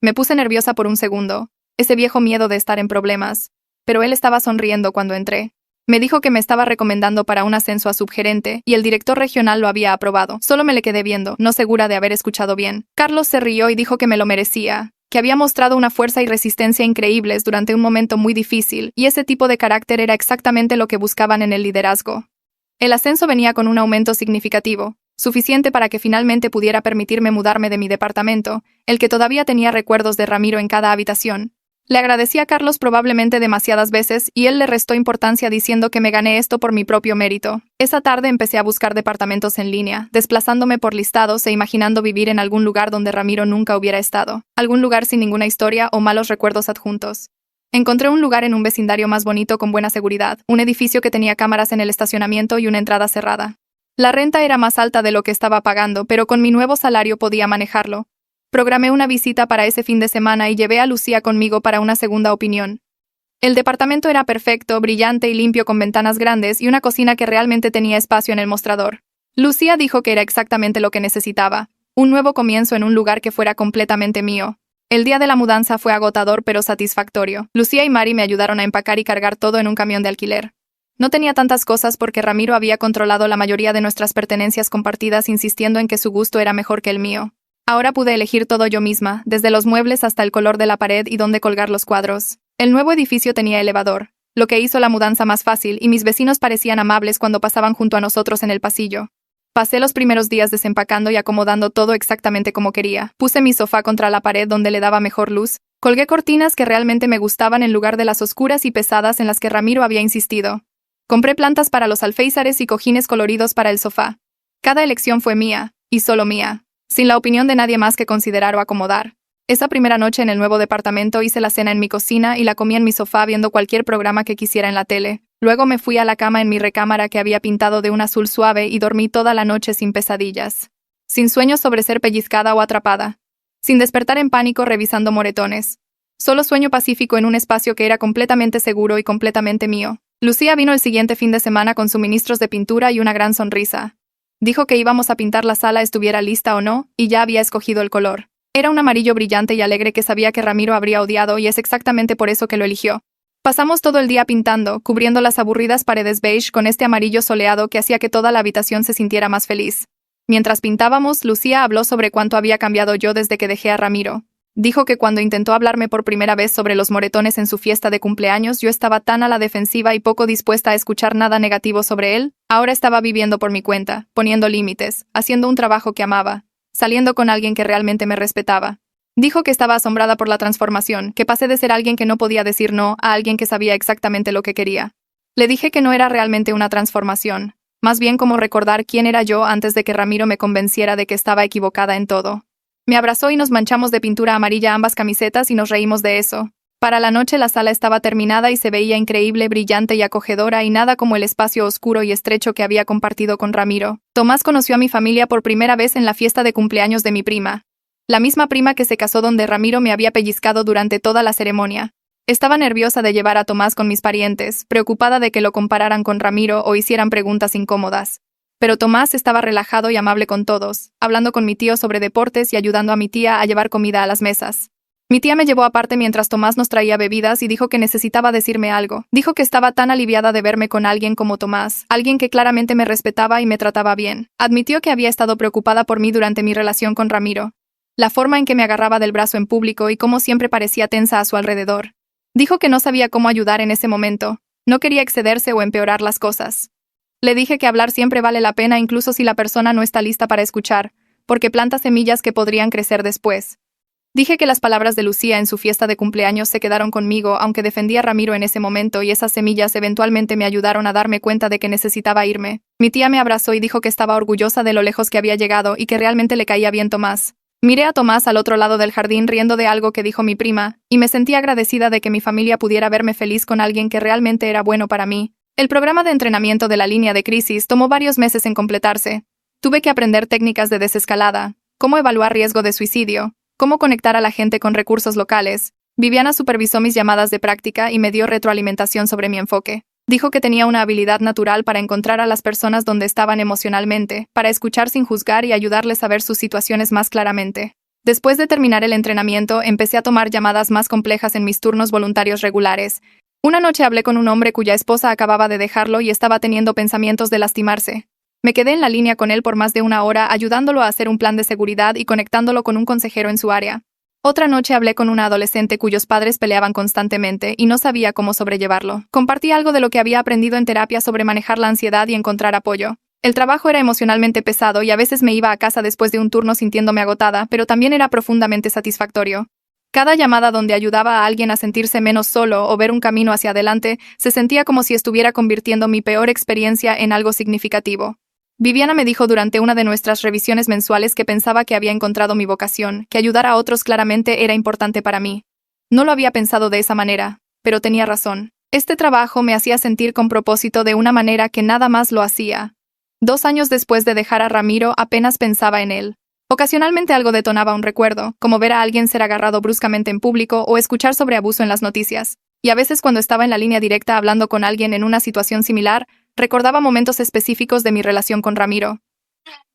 Me puse nerviosa por un segundo, ese viejo miedo de estar en problemas, pero él estaba sonriendo cuando entré. Me dijo que me estaba recomendando para un ascenso a subgerente, y el director regional lo había aprobado. Solo me le quedé viendo, no segura de haber escuchado bien. Carlos se rió y dijo que me lo merecía, que había mostrado una fuerza y resistencia increíbles durante un momento muy difícil, y ese tipo de carácter era exactamente lo que buscaban en el liderazgo. El ascenso venía con un aumento significativo, suficiente para que finalmente pudiera permitirme mudarme de mi departamento, el que todavía tenía recuerdos de Ramiro en cada habitación. Le agradecí a Carlos probablemente demasiadas veces y él le restó importancia diciendo que me gané esto por mi propio mérito. Esa tarde empecé a buscar departamentos en línea, desplazándome por listados e imaginando vivir en algún lugar donde Ramiro nunca hubiera estado, algún lugar sin ninguna historia o malos recuerdos adjuntos. Encontré un lugar en un vecindario más bonito con buena seguridad, un edificio que tenía cámaras en el estacionamiento y una entrada cerrada. La renta era más alta de lo que estaba pagando, pero con mi nuevo salario podía manejarlo. Programé una visita para ese fin de semana y llevé a Lucía conmigo para una segunda opinión. El departamento era perfecto, brillante y limpio con ventanas grandes y una cocina que realmente tenía espacio en el mostrador. Lucía dijo que era exactamente lo que necesitaba, un nuevo comienzo en un lugar que fuera completamente mío. El día de la mudanza fue agotador pero satisfactorio. Lucía y Mari me ayudaron a empacar y cargar todo en un camión de alquiler. No tenía tantas cosas porque Ramiro había controlado la mayoría de nuestras pertenencias compartidas insistiendo en que su gusto era mejor que el mío. Ahora pude elegir todo yo misma, desde los muebles hasta el color de la pared y dónde colgar los cuadros. El nuevo edificio tenía elevador, lo que hizo la mudanza más fácil, y mis vecinos parecían amables cuando pasaban junto a nosotros en el pasillo. Pasé los primeros días desempacando y acomodando todo exactamente como quería. Puse mi sofá contra la pared donde le daba mejor luz. Colgué cortinas que realmente me gustaban en lugar de las oscuras y pesadas en las que Ramiro había insistido. Compré plantas para los alféizares y cojines coloridos para el sofá. Cada elección fue mía, y solo mía, sin la opinión de nadie más que considerar o acomodar. Esa primera noche en el nuevo departamento hice la cena en mi cocina y la comí en mi sofá viendo cualquier programa que quisiera en la tele. Luego me fui a la cama en mi recámara que había pintado de un azul suave y dormí toda la noche sin pesadillas. Sin sueños sobre ser pellizcada o atrapada. Sin despertar en pánico revisando moretones. Solo sueño pacífico en un espacio que era completamente seguro y completamente mío. Lucía vino el siguiente fin de semana con suministros de pintura y una gran sonrisa. Dijo que íbamos a pintar la sala estuviera lista o no, y ya había escogido el color. Era un amarillo brillante y alegre que sabía que Ramiro habría odiado y es exactamente por eso que lo eligió. Pasamos todo el día pintando, cubriendo las aburridas paredes beige con este amarillo soleado que hacía que toda la habitación se sintiera más feliz. Mientras pintábamos, Lucía habló sobre cuánto había cambiado yo desde que dejé a Ramiro. Dijo que cuando intentó hablarme por primera vez sobre los moretones en su fiesta de cumpleaños yo estaba tan a la defensiva y poco dispuesta a escuchar nada negativo sobre él. Ahora estaba viviendo por mi cuenta, poniendo límites, haciendo un trabajo que amaba, saliendo con alguien que realmente me respetaba. Dijo que estaba asombrada por la transformación, que pasé de ser alguien que no podía decir no a alguien que sabía exactamente lo que quería. Le dije que no era realmente una transformación, más bien como recordar quién era yo antes de que Ramiro me convenciera de que estaba equivocada en todo. Me abrazó y nos manchamos de pintura amarilla ambas camisetas y nos reímos de eso. Para la noche la sala estaba terminada y se veía increíble, brillante y acogedora y nada como el espacio oscuro y estrecho que había compartido con Ramiro. Tomás conoció a mi familia por primera vez en la fiesta de cumpleaños de mi prima. La misma prima que se casó donde Ramiro me había pellizcado durante toda la ceremonia. Estaba nerviosa de llevar a Tomás con mis parientes, preocupada de que lo compararan con Ramiro o hicieran preguntas incómodas. Pero Tomás estaba relajado y amable con todos, hablando con mi tío sobre deportes y ayudando a mi tía a llevar comida a las mesas. Mi tía me llevó aparte mientras Tomás nos traía bebidas y dijo que necesitaba decirme algo. Dijo que estaba tan aliviada de verme con alguien como Tomás, alguien que claramente me respetaba y me trataba bien. Admitió que había estado preocupada por mí durante mi relación con Ramiro. La forma en que me agarraba del brazo en público y cómo siempre parecía tensa a su alrededor. Dijo que no sabía cómo ayudar en ese momento. No quería excederse o empeorar las cosas. Le dije que hablar siempre vale la pena incluso si la persona no está lista para escuchar, porque planta semillas que podrían crecer después. Dije que las palabras de Lucía en su fiesta de cumpleaños se quedaron conmigo, aunque defendía a Ramiro en ese momento, y esas semillas eventualmente me ayudaron a darme cuenta de que necesitaba irme. Mi tía me abrazó y dijo que estaba orgullosa de lo lejos que había llegado y que realmente le caía bien Tomás. Miré a Tomás al otro lado del jardín riendo de algo que dijo mi prima, y me sentí agradecida de que mi familia pudiera verme feliz con alguien que realmente era bueno para mí. El programa de entrenamiento de la línea de crisis tomó varios meses en completarse. Tuve que aprender técnicas de desescalada, cómo evaluar riesgo de suicidio, cómo conectar a la gente con recursos locales. Viviana supervisó mis llamadas de práctica y me dio retroalimentación sobre mi enfoque. Dijo que tenía una habilidad natural para encontrar a las personas donde estaban emocionalmente, para escuchar sin juzgar y ayudarles a ver sus situaciones más claramente. Después de terminar el entrenamiento, empecé a tomar llamadas más complejas en mis turnos voluntarios regulares. Una noche hablé con un hombre cuya esposa acababa de dejarlo y estaba teniendo pensamientos de lastimarse. Me quedé en la línea con él por más de una hora ayudándolo a hacer un plan de seguridad y conectándolo con un consejero en su área. Otra noche hablé con una adolescente cuyos padres peleaban constantemente y no sabía cómo sobrellevarlo. Compartí algo de lo que había aprendido en terapia sobre manejar la ansiedad y encontrar apoyo. El trabajo era emocionalmente pesado y a veces me iba a casa después de un turno sintiéndome agotada, pero también era profundamente satisfactorio. Cada llamada donde ayudaba a alguien a sentirse menos solo o ver un camino hacia adelante, se sentía como si estuviera convirtiendo mi peor experiencia en algo significativo. Viviana me dijo durante una de nuestras revisiones mensuales que pensaba que había encontrado mi vocación, que ayudar a otros claramente era importante para mí. No lo había pensado de esa manera, pero tenía razón. Este trabajo me hacía sentir con propósito de una manera que nada más lo hacía. 2 años después de dejar a Ramiro, apenas pensaba en él. Ocasionalmente algo detonaba un recuerdo, como ver a alguien ser agarrado bruscamente en público o escuchar sobre abuso en las noticias. Y a veces cuando estaba en la línea directa hablando con alguien en una situación similar, recordaba momentos específicos de mi relación con Ramiro.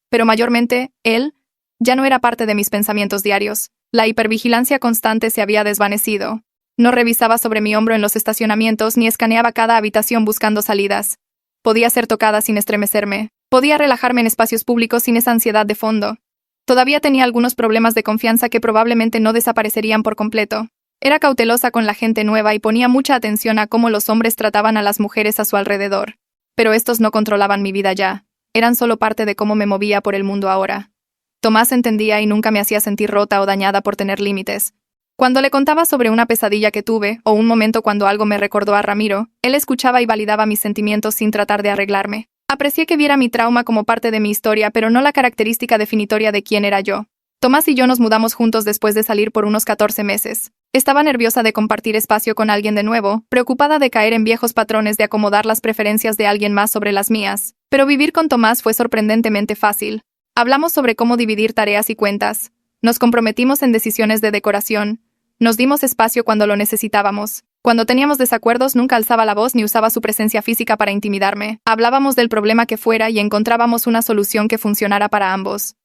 Pero mayormente, él ya no era parte de mis pensamientos diarios. La hipervigilancia constante se había desvanecido. No revisaba sobre mi hombro en los estacionamientos ni escaneaba cada habitación buscando salidas. Podía ser tocada sin estremecerme. Podía relajarme en espacios públicos sin esa ansiedad de fondo. Todavía tenía algunos problemas de confianza que probablemente no desaparecerían por completo. Era cautelosa con la gente nueva y ponía mucha atención a cómo los hombres trataban a las mujeres a su alrededor. Pero estos no controlaban mi vida ya. Eran solo parte de cómo me movía por el mundo ahora. Tomás entendía y nunca me hacía sentir rota o dañada por tener límites. Cuando le contaba sobre una pesadilla que tuve, o un momento cuando algo me recordó a Ramiro, él escuchaba y validaba mis sentimientos sin tratar de arreglarme. Aprecié que viera mi trauma como parte de mi historia, pero no la característica definitoria de quién era yo. Tomás y yo nos mudamos juntos después de salir por unos 14 meses. Estaba nerviosa de compartir espacio con alguien de nuevo, preocupada de caer en viejos patrones de acomodar las preferencias de alguien más sobre las mías. Pero vivir con Tomás fue sorprendentemente fácil. Hablamos sobre cómo dividir tareas y cuentas. Nos comprometimos en decisiones de decoración. Nos dimos espacio cuando lo necesitábamos. Cuando teníamos desacuerdos nunca alzaba la voz ni usaba su presencia física para intimidarme. Hablábamos del problema que fuera y encontrábamos una solución que funcionara para ambos.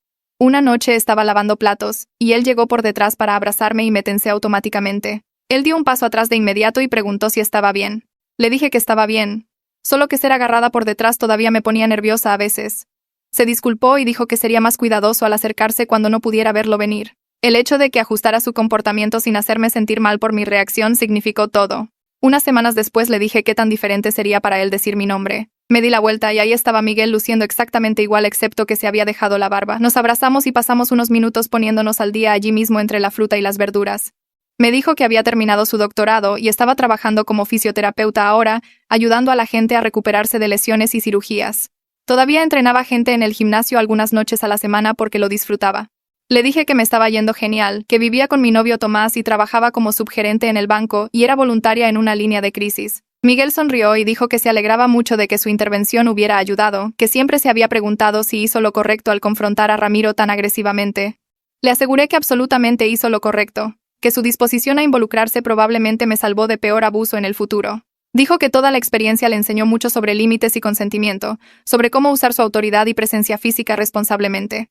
Una noche estaba lavando platos, y él llegó por detrás para abrazarme y me tensé automáticamente. Él dio un paso atrás de inmediato y preguntó si estaba bien. Le dije que estaba bien. Solo que ser agarrada por detrás todavía me ponía nerviosa a veces. Se disculpó y dijo que sería más cuidadoso al acercarse cuando no pudiera verlo venir. El hecho de que ajustara su comportamiento sin hacerme sentir mal por mi reacción significó todo. Unas semanas después le dije qué tan diferente sería para él decir mi nombre. Me di la vuelta y ahí estaba Miguel luciendo exactamente igual excepto que se había dejado la barba. Nos abrazamos y pasamos unos minutos poniéndonos al día allí mismo entre la fruta y las verduras. Me dijo que había terminado su doctorado y estaba trabajando como fisioterapeuta ahora, ayudando a la gente a recuperarse de lesiones y cirugías. Todavía entrenaba gente en el gimnasio algunas noches a la semana porque lo disfrutaba. Le dije que me estaba yendo genial, que vivía con mi novio Tomás y trabajaba como subgerente en el banco y era voluntaria en una línea de crisis. Miguel sonrió y dijo que se alegraba mucho de que su intervención hubiera ayudado, que siempre se había preguntado si hizo lo correcto al confrontar a Ramiro tan agresivamente. Le aseguré que absolutamente hizo lo correcto, que su disposición a involucrarse probablemente me salvó de peor abuso en el futuro. Dijo que toda la experiencia le enseñó mucho sobre límites y consentimiento, sobre cómo usar su autoridad y presencia física responsablemente.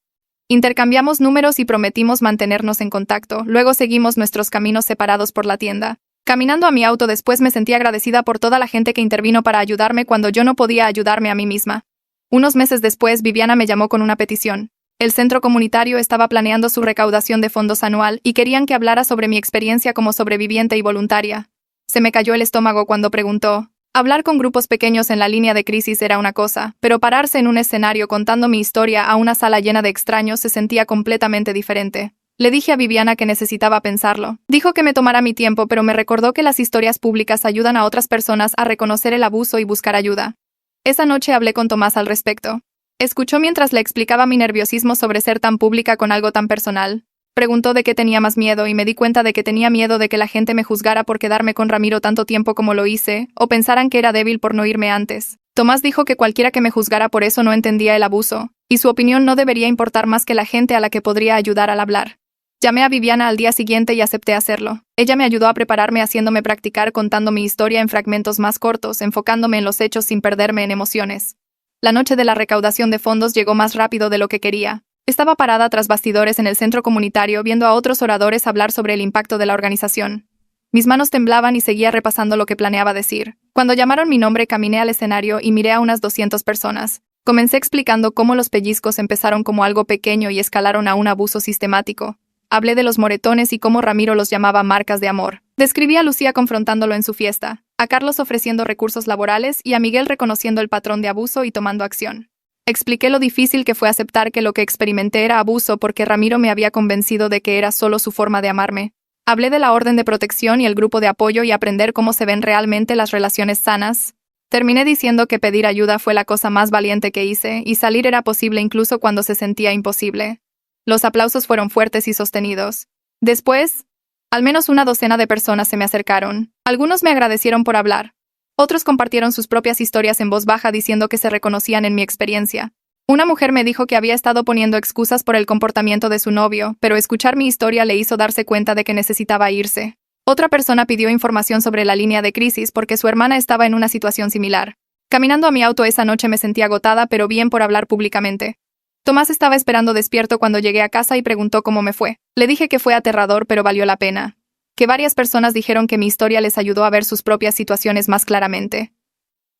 Intercambiamos números y prometimos mantenernos en contacto, luego seguimos nuestros caminos separados por la tienda. Caminando a mi auto después me sentí agradecida por toda la gente que intervino para ayudarme cuando yo no podía ayudarme a mí misma. Unos meses después, Viviana me llamó con una petición. El centro comunitario estaba planeando su recaudación de fondos anual y querían que hablara sobre mi experiencia como sobreviviente y voluntaria. Se me cayó el estómago cuando preguntó, Hablar con grupos pequeños en la línea de crisis era una cosa, pero pararse en un escenario contando mi historia a una sala llena de extraños se sentía completamente diferente. Le dije a Viviana que necesitaba pensarlo. Dijo que me tomara mi tiempo, pero me recordó que las historias públicas ayudan a otras personas a reconocer el abuso y buscar ayuda. Esa noche hablé con Tomás al respecto. Escuchó mientras le explicaba mi nerviosismo sobre ser tan pública con algo tan personal. Preguntó de qué tenía más miedo y me di cuenta de que tenía miedo de que la gente me juzgara por quedarme con Ramiro tanto tiempo como lo hice, o pensaran que era débil por no irme antes. Tomás dijo que cualquiera que me juzgara por eso no entendía el abuso, y su opinión no debería importar más que la gente a la que podría ayudar al hablar. Llamé a Viviana al día siguiente y acepté hacerlo. Ella me ayudó a prepararme haciéndome practicar contando mi historia en fragmentos más cortos, enfocándome en los hechos sin perderme en emociones. La noche de la recaudación de fondos llegó más rápido de lo que quería. Estaba parada tras bastidores en el centro comunitario viendo a otros oradores hablar sobre el impacto de la organización. Mis manos temblaban y seguía repasando lo que planeaba decir. Cuando llamaron mi nombre caminé al escenario y miré a unas 200 personas. Comencé explicando cómo los pellizcos empezaron como algo pequeño y escalaron a un abuso sistemático. Hablé de los moretones y cómo Ramiro los llamaba marcas de amor. Describí a Lucía confrontándolo en su fiesta, a Carlos ofreciendo recursos laborales y a Miguel reconociendo el patrón de abuso y tomando acción. Expliqué lo difícil que fue aceptar que lo que experimenté era abuso porque Ramiro me había convencido de que era solo su forma de amarme. Hablé de la orden de protección y el grupo de apoyo y aprender cómo se ven realmente las relaciones sanas. Terminé diciendo que pedir ayuda fue la cosa más valiente que hice y salir era posible incluso cuando se sentía imposible. Los aplausos fueron fuertes y sostenidos. Después, al menos una docena de personas se me acercaron. Algunos me agradecieron por hablar. Otros compartieron sus propias historias en voz baja diciendo que se reconocían en mi experiencia. Una mujer me dijo que había estado poniendo excusas por el comportamiento de su novio, pero escuchar mi historia le hizo darse cuenta de que necesitaba irse. Otra persona pidió información sobre la línea de crisis porque su hermana estaba en una situación similar. Caminando a mi auto esa noche me sentí agotada, pero bien por hablar públicamente. Tomás estaba esperando despierto cuando llegué a casa y preguntó cómo me fue. Le dije que fue aterrador, pero valió la pena. Que varias personas dijeron que mi historia les ayudó a ver sus propias situaciones más claramente.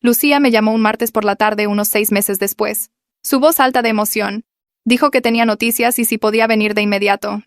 Lucía me llamó un martes por la tarde unos 6 meses después. Su voz alta de emoción. Dijo que tenía noticias y si podía venir de inmediato.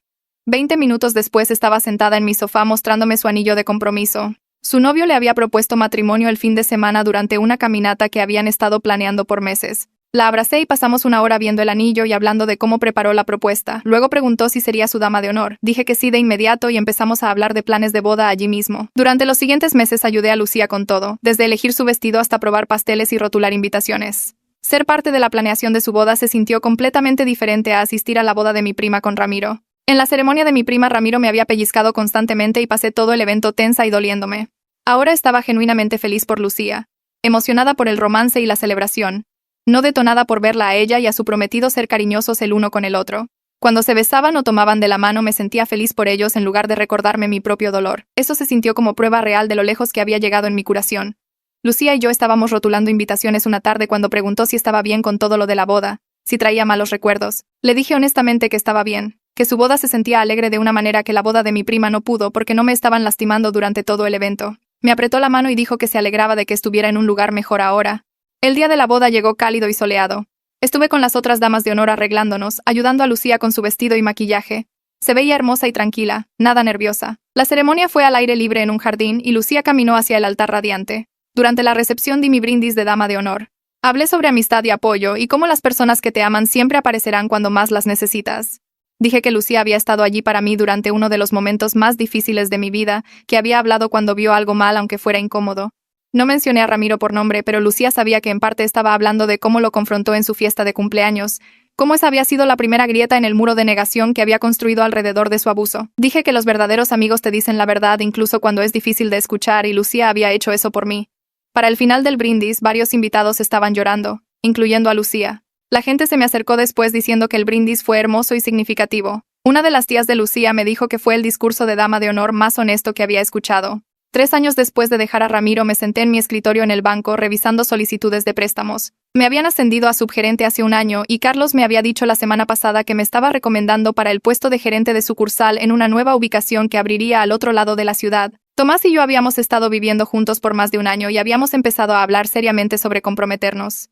20 minutos después estaba sentada en mi sofá mostrándome su anillo de compromiso. Su novio le había propuesto matrimonio el fin de semana durante una caminata que habían estado planeando por meses. La abracé y pasamos una hora viendo el anillo y hablando de cómo preparó la propuesta. Luego preguntó si sería su dama de honor. Dije que sí de inmediato y empezamos a hablar de planes de boda allí mismo. Durante los siguientes meses ayudé a Lucía con todo, desde elegir su vestido hasta probar pasteles y rotular invitaciones. Ser parte de la planeación de su boda se sintió completamente diferente a asistir a la boda de mi prima con Ramiro. En la ceremonia de mi prima Ramiro me había pellizcado constantemente y pasé todo el evento tensa y doliéndome. Ahora estaba genuinamente feliz por Lucía, emocionada por el romance y la celebración. No detonada por verla a ella y a su prometido ser cariñosos el uno con el otro. Cuando se besaban o tomaban de la mano me sentía feliz por ellos en lugar de recordarme mi propio dolor. Eso se sintió como prueba real de lo lejos que había llegado en mi curación. Lucía y yo estábamos rotulando invitaciones una tarde cuando preguntó si estaba bien con todo lo de la boda, si traía malos recuerdos. Le dije honestamente que estaba bien, que su boda se sentía alegre de una manera que la boda de mi prima no pudo porque no me estaban lastimando durante todo el evento. Me apretó la mano y dijo que se alegraba de que estuviera en un lugar mejor ahora. El día de la boda llegó cálido y soleado. Estuve con las otras damas de honor arreglándonos, ayudando a Lucía con su vestido y maquillaje. Se veía hermosa y tranquila, nada nerviosa. La ceremonia fue al aire libre en un jardín y Lucía caminó hacia el altar radiante. Durante la recepción di mi brindis de dama de honor. Hablé sobre amistad y apoyo y cómo las personas que te aman siempre aparecerán cuando más las necesitas. Dije que Lucía había estado allí para mí durante uno de los momentos más difíciles de mi vida, que había hablado cuando vio algo mal aunque fuera incómodo. No mencioné a Ramiro por nombre, pero Lucía sabía que en parte estaba hablando de cómo lo confrontó en su fiesta de cumpleaños, cómo esa había sido la primera grieta en el muro de negación que había construido alrededor de su abuso. Dije que los verdaderos amigos te dicen la verdad incluso cuando es difícil de escuchar y Lucía había hecho eso por mí. Para el final del brindis, varios invitados estaban llorando, incluyendo a Lucía. La gente se me acercó después diciendo que el brindis fue hermoso y significativo. Una de las tías de Lucía me dijo que fue el discurso de dama de honor más honesto que había escuchado. 3 años después de dejar a Ramiro me senté en mi escritorio en el banco revisando solicitudes de préstamos. Me habían ascendido a subgerente hace 1 año y Carlos me había dicho la semana pasada que me estaba recomendando para el puesto de gerente de sucursal en una nueva ubicación que abriría al otro lado de la ciudad. Tomás y yo habíamos estado viviendo juntos por más de 1 año y habíamos empezado a hablar seriamente sobre comprometernos.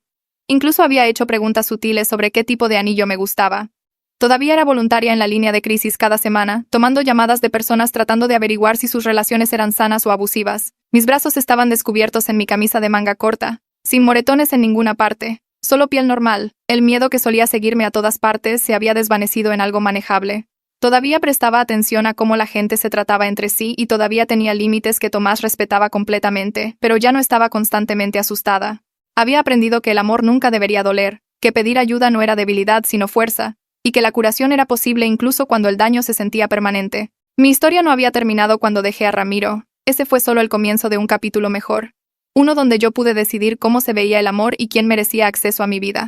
Incluso había hecho preguntas sutiles sobre qué tipo de anillo me gustaba. Todavía era voluntaria en la línea de crisis cada semana, tomando llamadas de personas tratando de averiguar si sus relaciones eran sanas o abusivas. Mis brazos estaban descubiertos en mi camisa de manga corta, sin moretones en ninguna parte, solo piel normal. El miedo que solía seguirme a todas partes se había desvanecido en algo manejable. Todavía prestaba atención a cómo la gente se trataba entre sí y todavía tenía límites que Tomás respetaba completamente, pero ya no estaba constantemente asustada. Había aprendido que el amor nunca debería doler, que pedir ayuda no era debilidad sino fuerza, y que la curación era posible incluso cuando el daño se sentía permanente. Mi historia no había terminado cuando dejé a Ramiro. Ese fue solo el comienzo de un capítulo mejor. Uno donde yo pude decidir cómo se veía el amor y quién merecía acceso a mi vida.